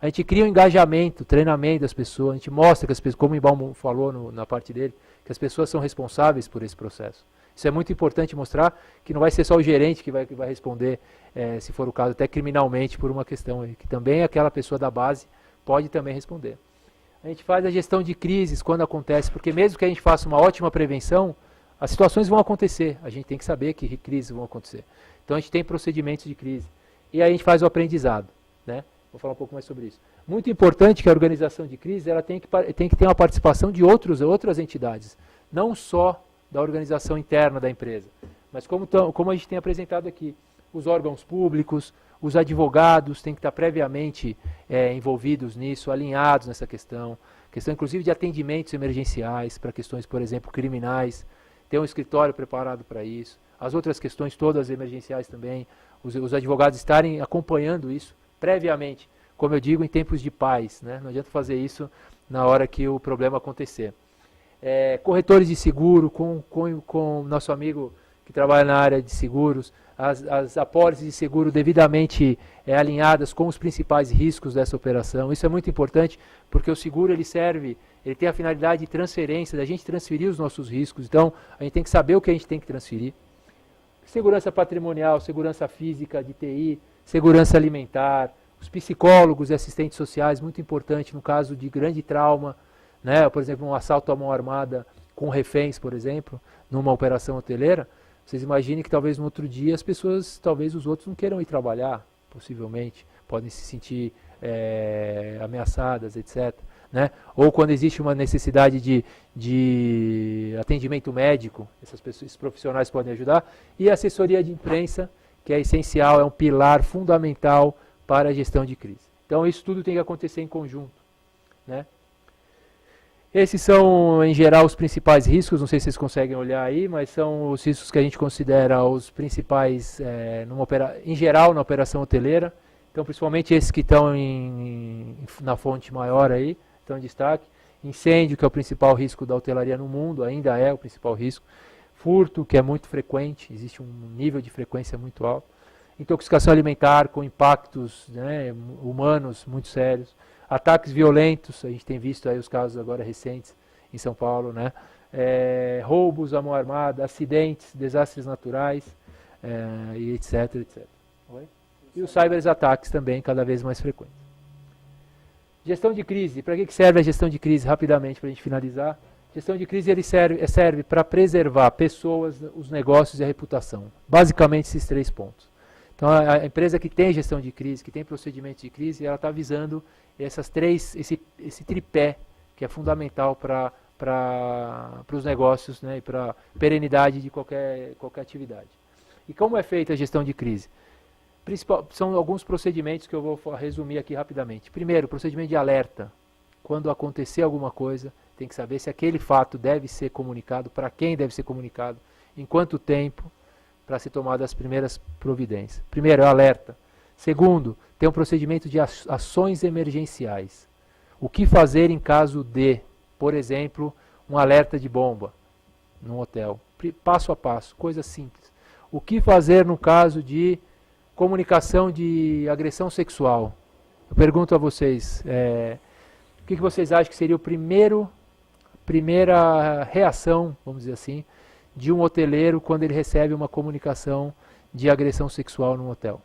a gente cria um engajamento, treinamento das pessoas, a gente mostra que as pessoas, como o Ibalmo falou na parte dele, que as pessoas são responsáveis por esse processo. Isso é muito importante mostrar que não vai ser só o gerente que vai responder, se for o caso, até criminalmente por uma questão, que também aquela pessoa da base pode também responder. A gente faz a gestão de crises quando acontece, porque mesmo que a gente faça uma ótima prevenção, as situações vão acontecer, a gente tem que saber que crises vão acontecer. Então a gente tem procedimentos de crise. E aí a gente faz o aprendizado, né? Vou falar um pouco mais sobre isso. Muito importante que a organização de crise ela tem que ter uma participação de outras entidades, não só da organização interna da empresa, mas como a gente tem apresentado aqui, os órgãos públicos, os advogados têm que estar previamente envolvidos nisso, alinhados nessa questão inclusive de atendimentos emergenciais para questões, por exemplo, criminais, ter um escritório preparado para isso, as outras questões todas emergenciais também, os advogados estarem acompanhando isso previamente, como eu digo, em tempos de paz, né? Não adianta fazer isso na hora que o problema acontecer. Corretores de seguro, com nosso amigo que trabalha na área de seguros, as apólices de seguro devidamente alinhadas com os principais riscos dessa operação. Isso é muito importante, porque o seguro ele tem a finalidade de transferência, da gente transferir os nossos riscos. Então, a gente tem que saber o que a gente tem que transferir. Segurança patrimonial, segurança física, de TI, segurança alimentar, os psicólogos e assistentes sociais, muito importante no caso de grande trauma, né? Por exemplo, um assalto à mão armada com reféns, por exemplo, numa operação hoteleira. Vocês imaginem que talvez no outro dia as pessoas, talvez os outros não queiram ir trabalhar, possivelmente, podem se sentir ameaçadas, etc. Né? Ou quando existe uma necessidade de atendimento médico, esses profissionais podem ajudar. E a assessoria de imprensa, que é essencial, é um pilar fundamental para a gestão de crise. Então isso tudo tem que acontecer em conjunto, né? Esses são, em geral, os principais riscos, não sei se vocês conseguem olhar aí, mas são os riscos que a gente considera os principais, em geral, na operação hoteleira. Então, principalmente esses que estão na fonte maior aí, estão em destaque. Incêndio, que é o principal risco da hotelaria no mundo, ainda é o principal risco. Furto, que é muito frequente, existe um nível de frequência muito alto. Intoxicação alimentar, com impactos, né, humanos muito sérios. Ataques violentos, a gente tem visto aí os casos agora recentes em São Paulo, né? Roubos à mão armada, acidentes, desastres naturais, e etc, etc. Oi? E os cyberataques também, cada vez mais frequentes. Gestão de crise. Para que serve a gestão de crise? Rapidamente, para a gente finalizar. Gestão de crise ele serve para preservar pessoas, os negócios e a reputação. Basicamente esses 3 pontos. Então, a empresa que tem gestão de crise, que tem procedimentos de crise, ela está visando esse tripé, que é fundamental para os negócios, né, e para a perenidade de qualquer atividade. E como é feita a gestão de crise? São alguns procedimentos que eu vou resumir aqui rapidamente. Primeiro, procedimento de alerta. Quando acontecer alguma coisa, tem que saber se aquele fato deve ser comunicado, para quem deve ser comunicado, em quanto tempo, para ser tomadas as primeiras providências. Primeiro, é alerta. Segundo, tem um procedimento de ações emergenciais. O que fazer em caso de, por exemplo, um alerta de bomba num hotel? Passo a passo, coisa simples. O que fazer no caso de comunicação de agressão sexual? Eu pergunto a vocês, o que vocês acham que seria primeira reação, vamos dizer assim, de um hoteleiro quando ele recebe uma comunicação de agressão sexual num hotel?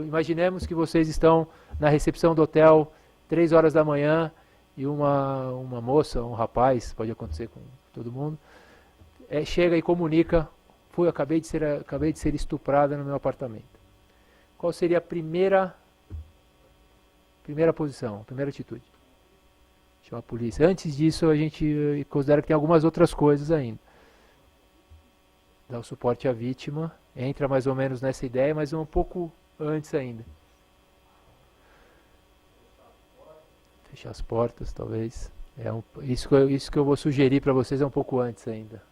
Imaginemos que vocês estão na recepção do hotel, 3 horas da manhã, e uma moça, um rapaz, pode acontecer com todo mundo, chega e comunica: acabei de ser estuprada no meu apartamento. Qual seria a primeira posição, a primeira atitude? Chama a polícia. Antes disso, a gente considera que tem algumas outras coisas ainda. Dá o suporte à vítima, entra mais ou menos nessa ideia, mas um pouco antes ainda. Fechar as portas, talvez. Isso que eu vou sugerir para vocês é um pouco antes ainda.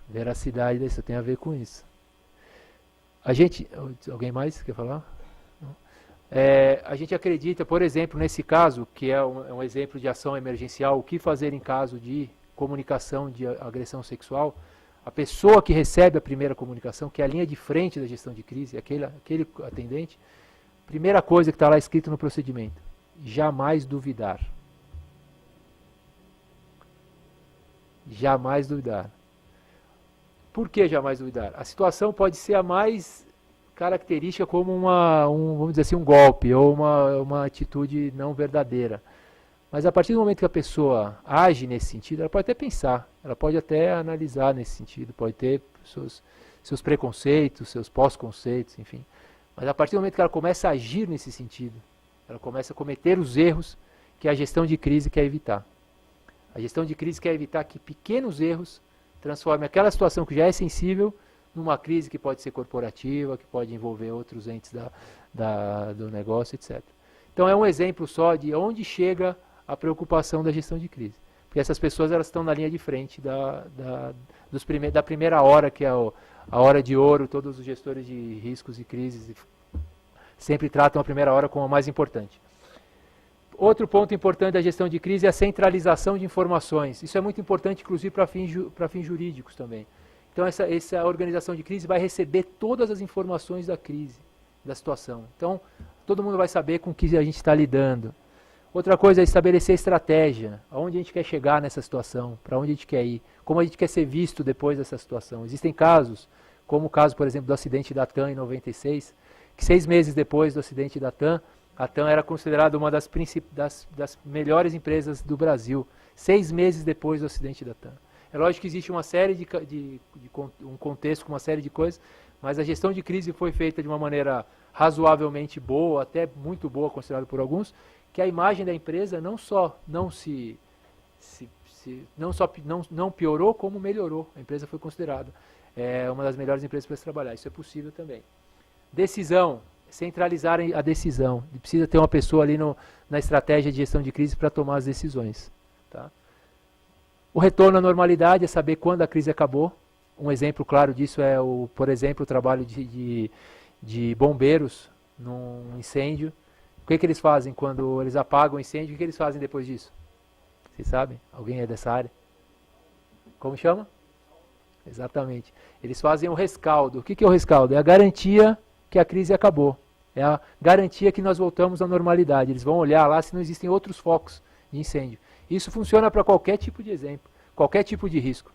Veracidade, isso tem a ver com isso. Alguém mais quer falar? Não? A gente acredita, por exemplo, nesse caso, que é um exemplo de ação emergencial, o que fazer em caso de comunicação de agressão sexual? A pessoa que recebe a primeira comunicação, que é a linha de frente da gestão de crise, aquele atendente, primeira coisa que está lá escrito no procedimento: jamais duvidar. Jamais duvidar. Por que jamais duvidar? A situação pode ser a mais característica como vamos dizer assim, um golpe ou uma atitude não verdadeira. Mas a partir do momento que a pessoa age nesse sentido, ela pode até pensar, ela pode até analisar nesse sentido, pode ter seus preconceitos, seus pós-conceitos, enfim. Mas a partir do momento que ela começa a agir nesse sentido, ela começa a cometer os erros que a gestão de crise quer evitar. A gestão de crise quer evitar que pequenos erros transformem aquela situação que já é sensível numa crise que pode ser corporativa, que pode envolver outros entes do negócio, etc. Então é um exemplo só de onde chega a preocupação da gestão de crise. Porque essas pessoas, elas estão na linha de frente da primeira hora, que é a hora de ouro. Todos os gestores de riscos e crises sempre tratam a primeira hora como a mais importante. Outro ponto importante da gestão de crise é a centralização de informações. Isso é muito importante, inclusive, para fins jurídicos também. Então, essa organização de crise vai receber todas as informações da crise, da situação. Então, todo mundo vai saber com o que a gente está lidando. Outra coisa é estabelecer estratégia. Aonde a gente quer chegar nessa situação, para onde a gente quer ir, como a gente quer ser visto depois dessa situação. Existem casos, como o caso, por exemplo, do acidente da TAM em 96, que 6 meses depois do acidente da TAM, a TAM era considerada uma das melhores empresas do Brasil, 6 meses depois do acidente da TAM. É lógico que existe uma série um contexto com uma série de coisas, mas a gestão de crise foi feita de uma maneira razoavelmente boa, até muito boa, considerada por alguns, que a imagem da empresa não só não piorou, como melhorou. A empresa foi considerada uma das melhores empresas para se trabalhar. Isso é possível também. Decisão. Centralizar a decisão. Precisa ter uma pessoa ali na estratégia de gestão de crise para tomar as decisões. Tá? O retorno à normalidade é saber quando a crise acabou. Um exemplo claro disso é, por exemplo, o trabalho de bombeiros num incêndio. O que eles fazem quando eles apagam o incêndio? O que eles fazem depois disso? Vocês sabem? Alguém é dessa área? Como chama? Exatamente. Eles fazem o rescaldo. O que é o rescaldo? É a garantia que a crise acabou. É a garantia que nós voltamos à normalidade. Eles vão olhar lá se não existem outros focos de incêndio. Isso funciona para qualquer tipo de exemplo, qualquer tipo de risco.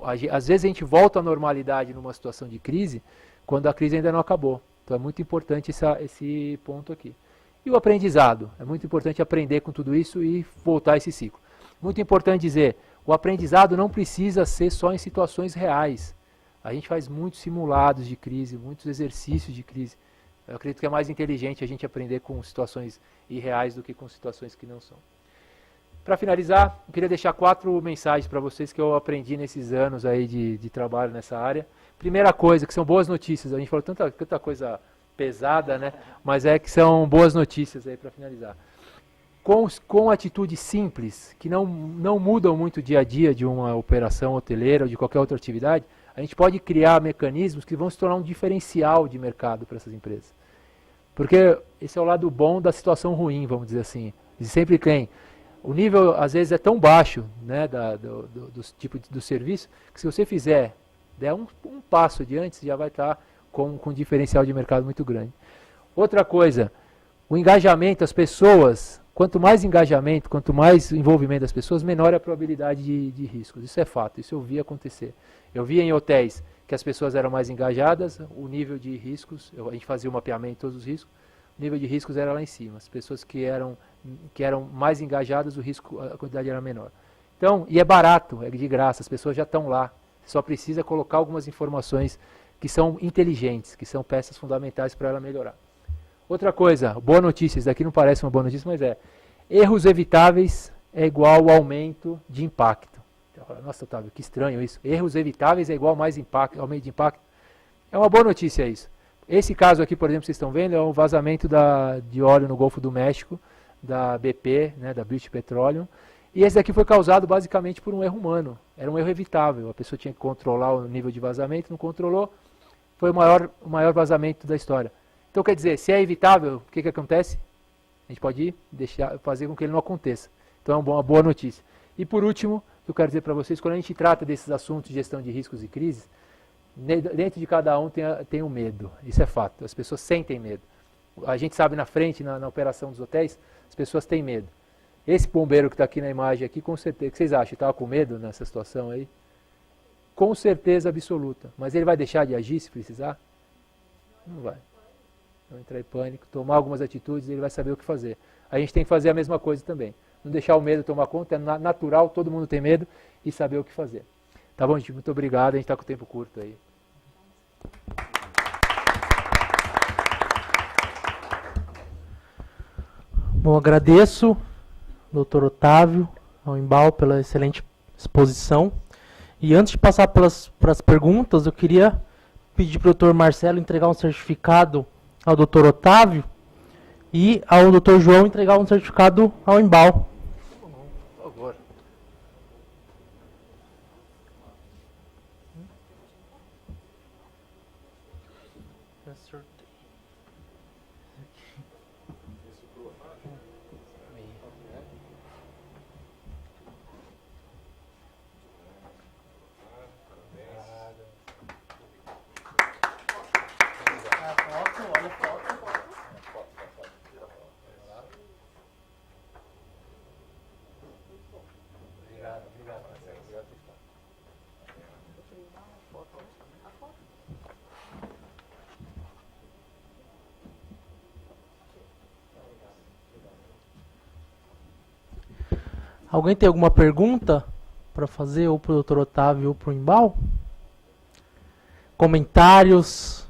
Às vezes a gente volta à normalidade numa situação de crise, quando a crise ainda não acabou. Então é muito importante esse ponto aqui. E o aprendizado. É muito importante aprender com tudo isso e voltar a esse ciclo. Muito importante dizer, o aprendizado não precisa ser só em situações reais. A gente faz muitos simulados de crise, muitos exercícios de crise. Eu acredito que é mais inteligente a gente aprender com situações irreais do que com situações que não são. Para finalizar, eu queria deixar 4 mensagens para vocês que eu aprendi nesses anos aí de trabalho nessa área. Primeira coisa, que são boas notícias. A gente falou tanta coisa pesada, né? Mas é que são boas notícias aí para finalizar. Com atitudes simples, que não mudam muito o dia a dia de uma operação hoteleira ou de qualquer outra atividade, a gente pode criar mecanismos que vão se tornar um diferencial de mercado para essas empresas. Porque esse é o lado bom da situação ruim, vamos dizer assim. E sempre tem. O nível, às vezes, é tão baixo, né, do tipo do serviço, que se você der um passo adiante, você já vai estar com um diferencial de mercado muito grande. Outra coisa, o engajamento, as pessoas, quanto mais engajamento, quanto mais envolvimento das pessoas, menor é a probabilidade de riscos. Isso é fato, isso eu vi acontecer. Eu vi em hotéis que as pessoas eram mais engajadas, o nível de riscos, a gente fazia o mapeamento de todos os riscos, o nível de riscos era lá em cima. As pessoas que eram mais engajadas, o risco, a quantidade era menor. Então, e é barato, é de graça, as pessoas já estão lá. Você só precisa colocar algumas informações que são inteligentes, que são peças fundamentais para ela melhorar. Outra coisa, boa notícia, isso daqui não parece uma boa notícia, mas erros evitáveis é igual ao aumento de impacto. Nossa, Otávio, que estranho isso. Erros evitáveis é igual ao aumento de impacto. É uma boa notícia isso. Esse caso aqui, por exemplo, vocês estão vendo, é um vazamento de óleo no Golfo do México, da BP, né, da British Petroleum. E esse daqui foi causado basicamente por um erro humano. Era um erro evitável. A pessoa tinha que controlar o nível de vazamento, não controlou. Foi o maior vazamento da história. Então, quer dizer, se é evitável, o que acontece? A gente pode fazer com que ele não aconteça. Então, é uma boa notícia. E por último, eu quero dizer para vocês, quando a gente trata desses assuntos de gestão de riscos e crises, dentro de cada um tem um medo. Isso é fato. As pessoas sentem medo. A gente sabe na frente, na operação dos hotéis, as pessoas têm medo. Esse bombeiro que está aqui na imagem, aqui, com certeza, o que vocês acham? Estava com medo nessa situação aí? Com certeza absoluta. Mas ele vai deixar de agir se precisar? Não vai. Não entrar em pânico, tomar algumas atitudes, ele vai saber o que fazer. A gente tem que fazer a mesma coisa também. Não deixar o medo tomar conta, é natural, todo mundo tem medo, e saber o que fazer. Tá bom, gente? Muito obrigado, a gente está com o tempo curto aí. Bom, agradeço, Dr. Otávio, ao Embal, pela excelente exposição. E antes de passar para as perguntas, eu queria pedir para o Dr. Marcelo entregar um certificado ao Dr. Otávio e ao Dr. João entregar um certificado ao Embal. Por favor. Alguém tem alguma pergunta para fazer ou para o Dr. Otávio ou para o Embal? Comentários?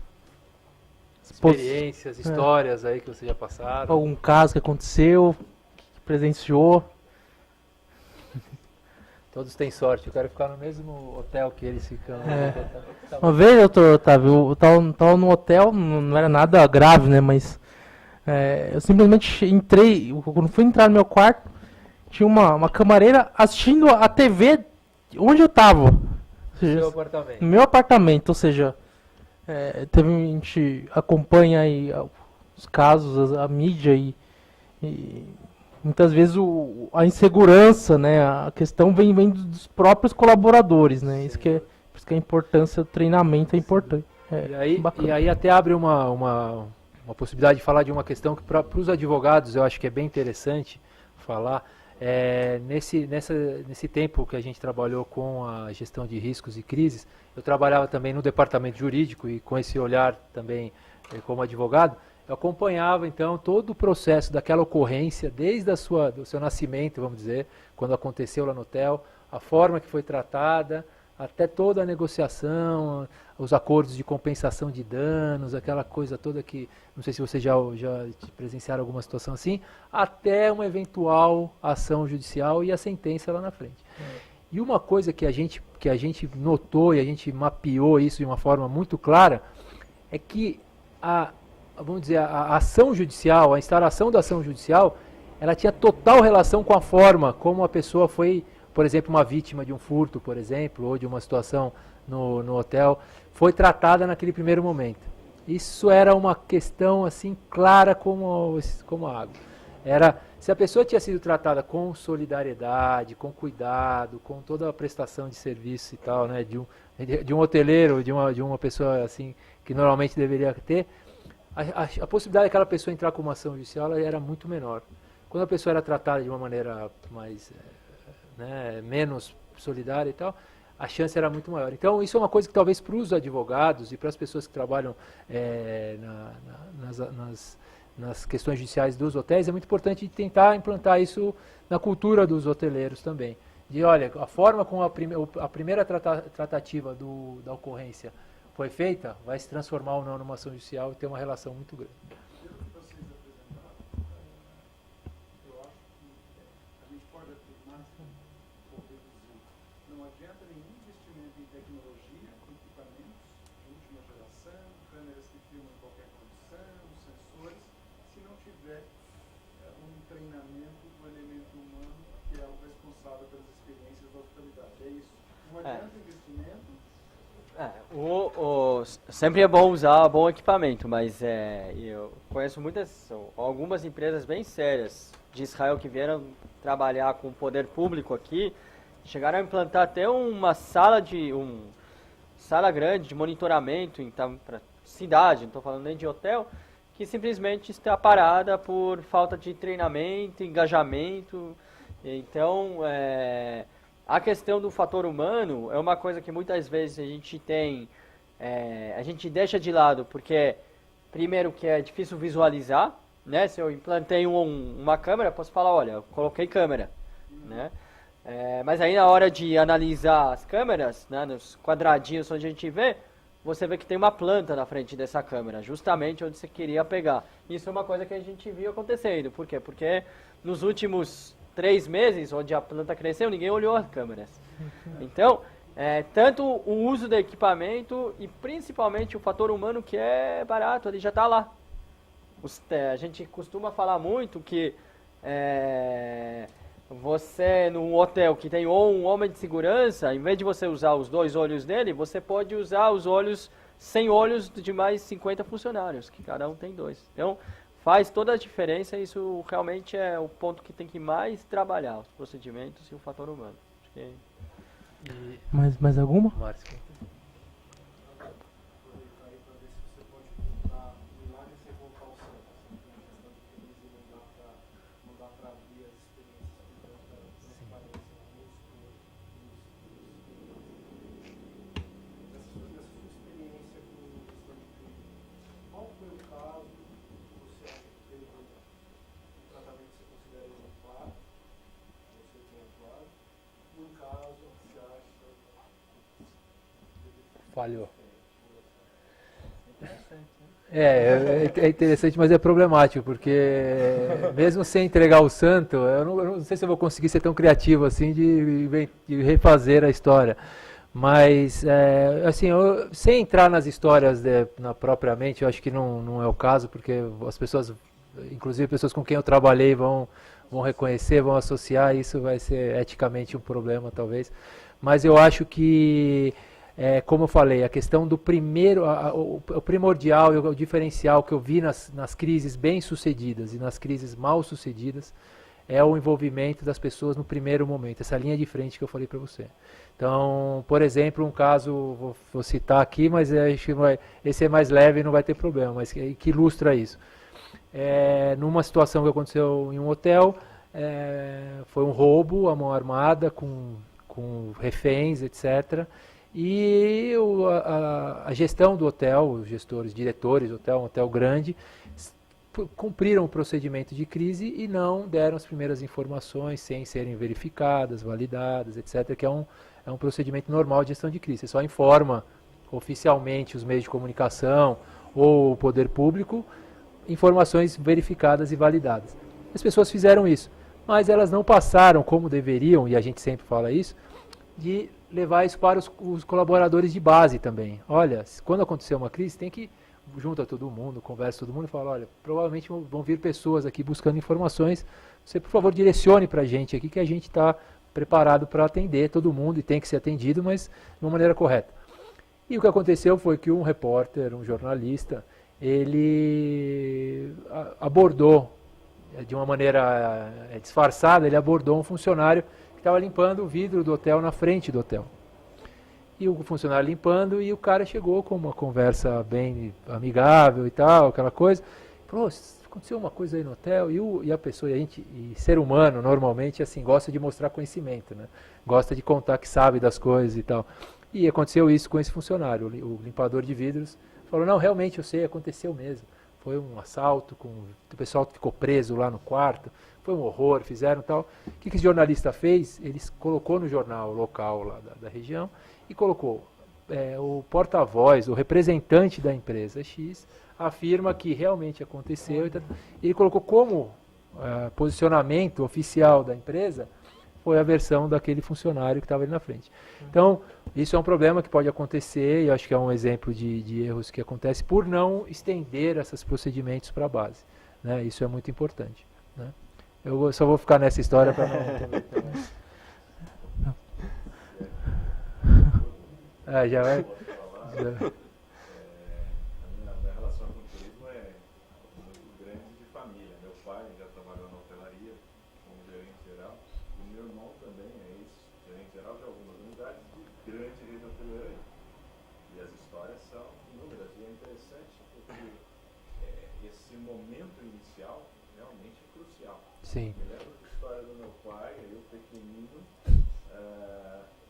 Experiências, histórias aí que vocês já passaram. Algum caso que aconteceu, que presenciou? Todos têm sorte, eu quero ficar no mesmo hotel que eles ficam. Uma vez, Dr. Otávio, eu tava no hotel, não era nada grave, né? Mas eu simplesmente entrei, quando fui entrar no meu quarto, tinha uma camareira assistindo a TV onde eu tava. No apartamento. No meu apartamento, ou seja, a gente acompanha aí os casos, a mídia e muitas vezes a insegurança, né, a questão vem dos próprios colaboradores, né? Isso que por isso que a importância do treinamento é importante. E aí até abre uma possibilidade de falar de uma questão que para os advogados eu acho que é bem interessante falar. Nesse tempo que a gente trabalhou com a gestão de riscos e crises, eu trabalhava também no departamento jurídico e com esse olhar também como advogado, eu acompanhava então todo o processo daquela ocorrência, desde do seu nascimento, vamos dizer, quando aconteceu lá no hotel, a forma que foi tratada, até toda a negociação, os acordos de compensação de danos, aquela coisa toda que, não sei se vocês já presenciaram alguma situação assim, até uma eventual ação judicial e a sentença lá na frente. E uma coisa que a gente notou e a gente mapeou isso de uma forma muito clara, é que vamos dizer, a ação judicial, a instalação da ação judicial, ela tinha total relação com a forma como a pessoa foi, por exemplo, uma vítima de um furto, por exemplo, ou de uma situação no hotel, foi tratada naquele primeiro momento. Isso era uma questão assim clara como a água. Se a pessoa tinha sido tratada com solidariedade, com cuidado, com toda a prestação de serviço e tal, né, de um hoteleiro, de uma pessoa assim que normalmente deveria ter, a possibilidade daquela pessoa entrar com uma ação judicial ela era muito menor. Quando a pessoa era tratada de uma maneira mais, menos solidária e tal, a chance era muito maior. Então, isso é uma coisa que talvez para os advogados e para as pessoas que trabalham nas questões judiciais dos hotéis, é muito importante tentar implantar isso na cultura dos hoteleiros também. Olha, a forma como a primeira tratativa da ocorrência foi feita, vai se transformar ou não numa ação judicial e ter uma relação muito grande. Pelo que vocês apresentaram, eu acho que a gente pode afirmar, ou deduzir, não adianta nenhum investimento em tecnologia, equipamentos de última geração, câmeras que filmam em qualquer condição, sensores, se não tiver um treinamento do elemento humano que é o responsável pelas experiências da autoridade. É isso. Não adianta investimento. Sempre é bom usar bom equipamento, mas eu conheço algumas empresas bem sérias de Israel que vieram trabalhar com o poder público aqui, chegaram a implantar até uma sala grande de monitoramento para cidade, não estou falando nem de hotel, que simplesmente está parada por falta de treinamento, engajamento. Então, a questão do fator humano é uma coisa que muitas vezes a gente deixa de lado, porque primeiro que é difícil visualizar, né? Se eu implantei uma câmera, posso falar, olha, eu coloquei câmera, né? Mas aí na hora de analisar as câmeras, né, nos quadradinhos onde a gente vê, você vê que tem uma planta na frente dessa câmera, justamente onde você queria pegar. Isso é uma coisa que a gente viu acontecendo. Por quê? Porque nos últimos 3 meses, onde a planta cresceu, ninguém olhou as câmeras. Então, tanto o uso do equipamento e principalmente o fator humano, que é barato, ele já está lá. A gente costuma falar muito que você, num hotel que tem um homem de segurança, em vez de você usar os 2 olhos dele, você pode usar os olhos, 100 olhos de mais 50 funcionários, que cada um tem 2. Então, faz toda a diferença, isso realmente é o ponto que tem que mais trabalhar, os procedimentos e o fator humano. Acho que... Mais alguma? Márcio. Falhou. É interessante, mas é problemático, porque mesmo sem entregar o santo, eu não sei se eu vou conseguir ser tão criativo assim de refazer a história. Mas, assim, sem entrar nas histórias propriamente, eu acho que não é o caso, porque as pessoas, inclusive pessoas com quem eu trabalhei, vão reconhecer, vão associar, e isso vai ser eticamente um problema, talvez. Mas eu acho que... como eu falei, a questão do primeiro, o primordial e o diferencial que eu vi nas crises bem-sucedidas e nas crises mal-sucedidas é o envolvimento das pessoas no primeiro momento, essa linha de frente que eu falei para você. Então, por exemplo, um caso, vou citar aqui, mas acho que esse é mais leve e não vai ter problema, mas que ilustra isso. Numa situação que aconteceu em um hotel, foi um roubo à mão armada, com reféns, etc., e a gestão do hotel, os gestores, diretores do hotel, um hotel grande, cumpriram o procedimento de crise e não deram as primeiras informações sem serem verificadas, validadas, etc., que é É um procedimento normal de gestão de crise. Você só informa oficialmente os meios de comunicação ou o poder público informações verificadas e validadas. As pessoas fizeram isso, mas elas não passaram como deveriam, e a gente sempre fala isso, de levar isso para os colaboradores de base também. Olha, quando acontecer uma crise, tem que junta todo mundo, conversa todo mundo e fala, olha, provavelmente vão vir pessoas aqui buscando informações, você por favor direcione para a gente aqui que a gente está preparado para atender todo mundo e tem que ser atendido, mas de uma maneira correta. E o que aconteceu foi que um repórter, um jornalista, ele abordou, de uma maneira disfarçada, ele abordou um funcionário que estava limpando o vidro do hotel na frente do hotel. E o funcionário limpando, e o cara chegou com uma conversa bem amigável e tal, aquela coisa. Falou, aconteceu uma coisa aí no hotel, e a pessoa, e ser humano, normalmente, assim, gosta de mostrar conhecimento, né? Gosta de contar que sabe das coisas e tal. E aconteceu isso com esse funcionário, o limpador de vidros. Falou, não, realmente eu sei, aconteceu mesmo. Foi um assalto, o pessoal ficou preso lá no quarto, foi um horror, fizeram tal. O que esse jornalista fez? Ele colocou no jornal local lá da região, e colocou o porta-voz, o representante da empresa X, afirma que realmente aconteceu. Ele colocou como posicionamento oficial da empresa, foi a versão daquele funcionário que estava ali na frente. Então, isso é um problema que pode acontecer, e eu acho que é um exemplo de erros que acontece por não estender esses procedimentos para a base. Né? Isso é muito importante. Né? Eu só vou ficar nessa história para não... já vai. A minha relação com o turismo é muito grande de família. Meu pai já trabalhou na hotelaria como gerente geral, e meu irmão também é ex-gerente geral de algumas unidades de grande rede hoteleira. E as histórias são inúmeras, e é interessante porque esse momento inicial realmente é crucial. Sim. Me lembro da história do meu pai, eu pequenino,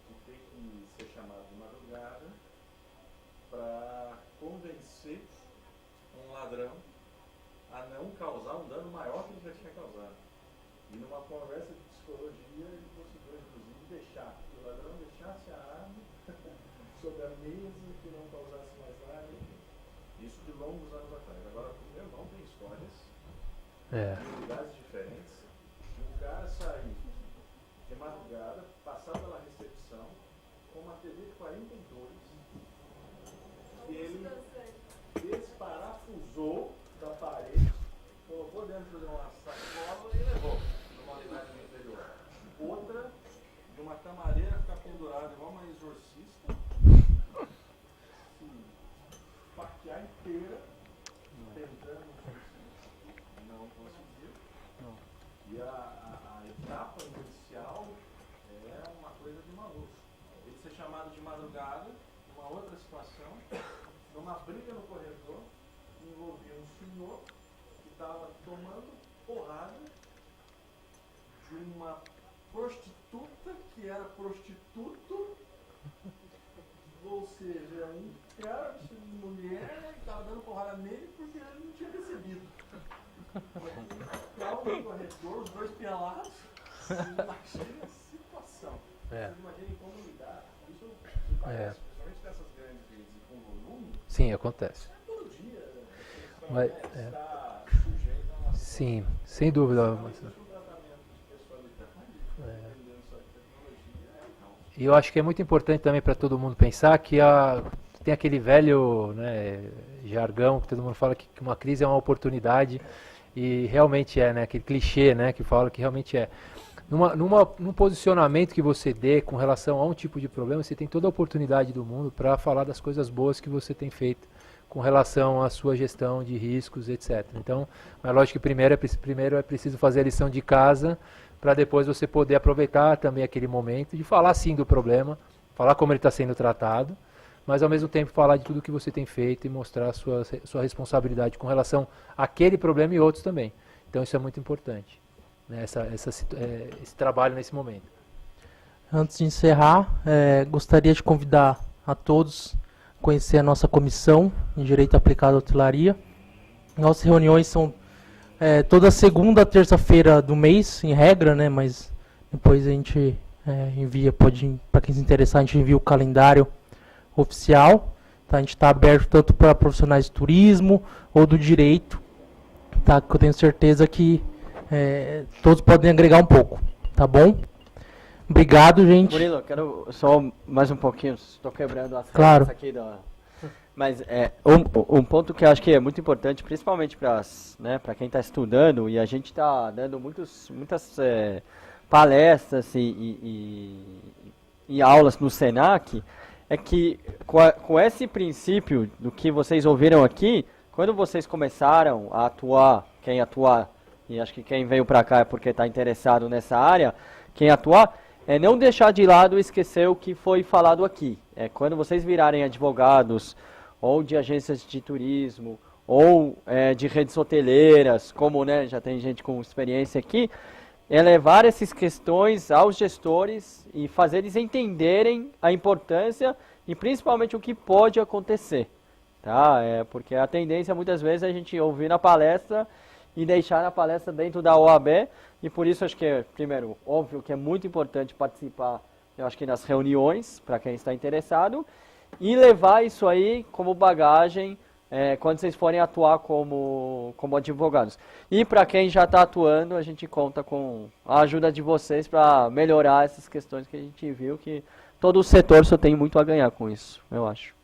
de ter que ser chamado de madrugada para convencer um ladrão a não causar um dano maior que ele já tinha causado. E numa conversa de psicologia, ele conseguiu inclusive deixar que o ladrão deixasse a arma sobre a mesa, que não causasse mais nada. Isso de longos anos atrás. Agora, o meu irmão tem histórias de lugares diferentes, de um cara sair de madrugada, passar pela recepção com uma TV de 42, que ele desparafusou da parede, colocou dentro de uma sacola e levou numa unidade do interior. Outra, de uma camareira ficar pendurada igual uma exorcista, se faquear inteira, tentando não conseguiu. E a etapa inicial é uma coisa de maluco. Ele ser chamado de madrugada, numa outra situação, numa briga no corredor, que envolvia um senhor que estava tomando porrada de uma prostituta que era prostituto, ou seja, um cara de mulher que estava dando porrada nele porque ele não tinha recebido. Calma no corredor, os dois pelados, imagina a situação. Vocês imaginem como lidar. Isso me parece, principalmente nessas grandes redes e com volume. Sim, acontece. Todo dia Mas, está sujeito a uma sim, sem dúvida. E eu acho que é muito importante também para todo mundo pensar que tem aquele velho, né, jargão que todo mundo fala que uma crise é uma oportunidade, e realmente é, né, aquele clichê, né, que fala que realmente é. Num posicionamento que você dê com relação a um tipo de problema, você tem toda a oportunidade do mundo para falar das coisas boas que você tem feito com relação à sua gestão de riscos, etc. Então, mas lógico que primeiro é preciso fazer a lição de casa, para depois você poder aproveitar também aquele momento de falar sim do problema, falar como ele está sendo tratado, mas ao mesmo tempo falar de tudo que você tem feito e mostrar a sua responsabilidade com relação àquele problema e outros também. Então isso é muito importante, né, esse trabalho nesse momento. Antes de encerrar, gostaria de convidar a todos a conhecer a nossa comissão em Direito Aplicado à Hotelaria. Nossas reuniões são toda segunda, terça-feira do mês, em regra, né? Mas depois a gente envia, para quem se interessar, a gente envia o calendário oficial. Tá? A gente está aberto tanto para profissionais de turismo ou do direito, tá? Que eu tenho certeza que todos podem agregar um pouco, tá bom? Obrigado, gente. Murilo, quero só mais um pouquinho, estou quebrando as Claro. regras aqui. Mas um ponto que eu acho que é muito importante, principalmente para quem está estudando, e a gente está dando muitas palestras e aulas no SENAC, é que com esse princípio do que vocês ouviram aqui, quando vocês começaram a atuar, quem atuar, e acho que quem veio para cá é porque está interessado nessa área, quem atuar, é não deixar de lado e esquecer o que foi falado aqui. Quando vocês virarem advogados, ou de agências de turismo, ou de redes hoteleiras, como já tem gente com experiência aqui, é levar essas questões aos gestores e fazer eles entenderem a importância e principalmente o que pode acontecer. Tá? Porque a tendência muitas vezes é a gente ouvir na palestra e deixar na palestra dentro da OAB, e por isso acho que, primeiro, óbvio que é muito importante participar, eu acho que nas reuniões, para quem está interessado, e levar isso aí como bagagem quando vocês forem atuar como advogados. E para quem já está atuando, a gente conta com a ajuda de vocês para melhorar essas questões que a gente viu, que todo o setor só tem muito a ganhar com isso, eu acho.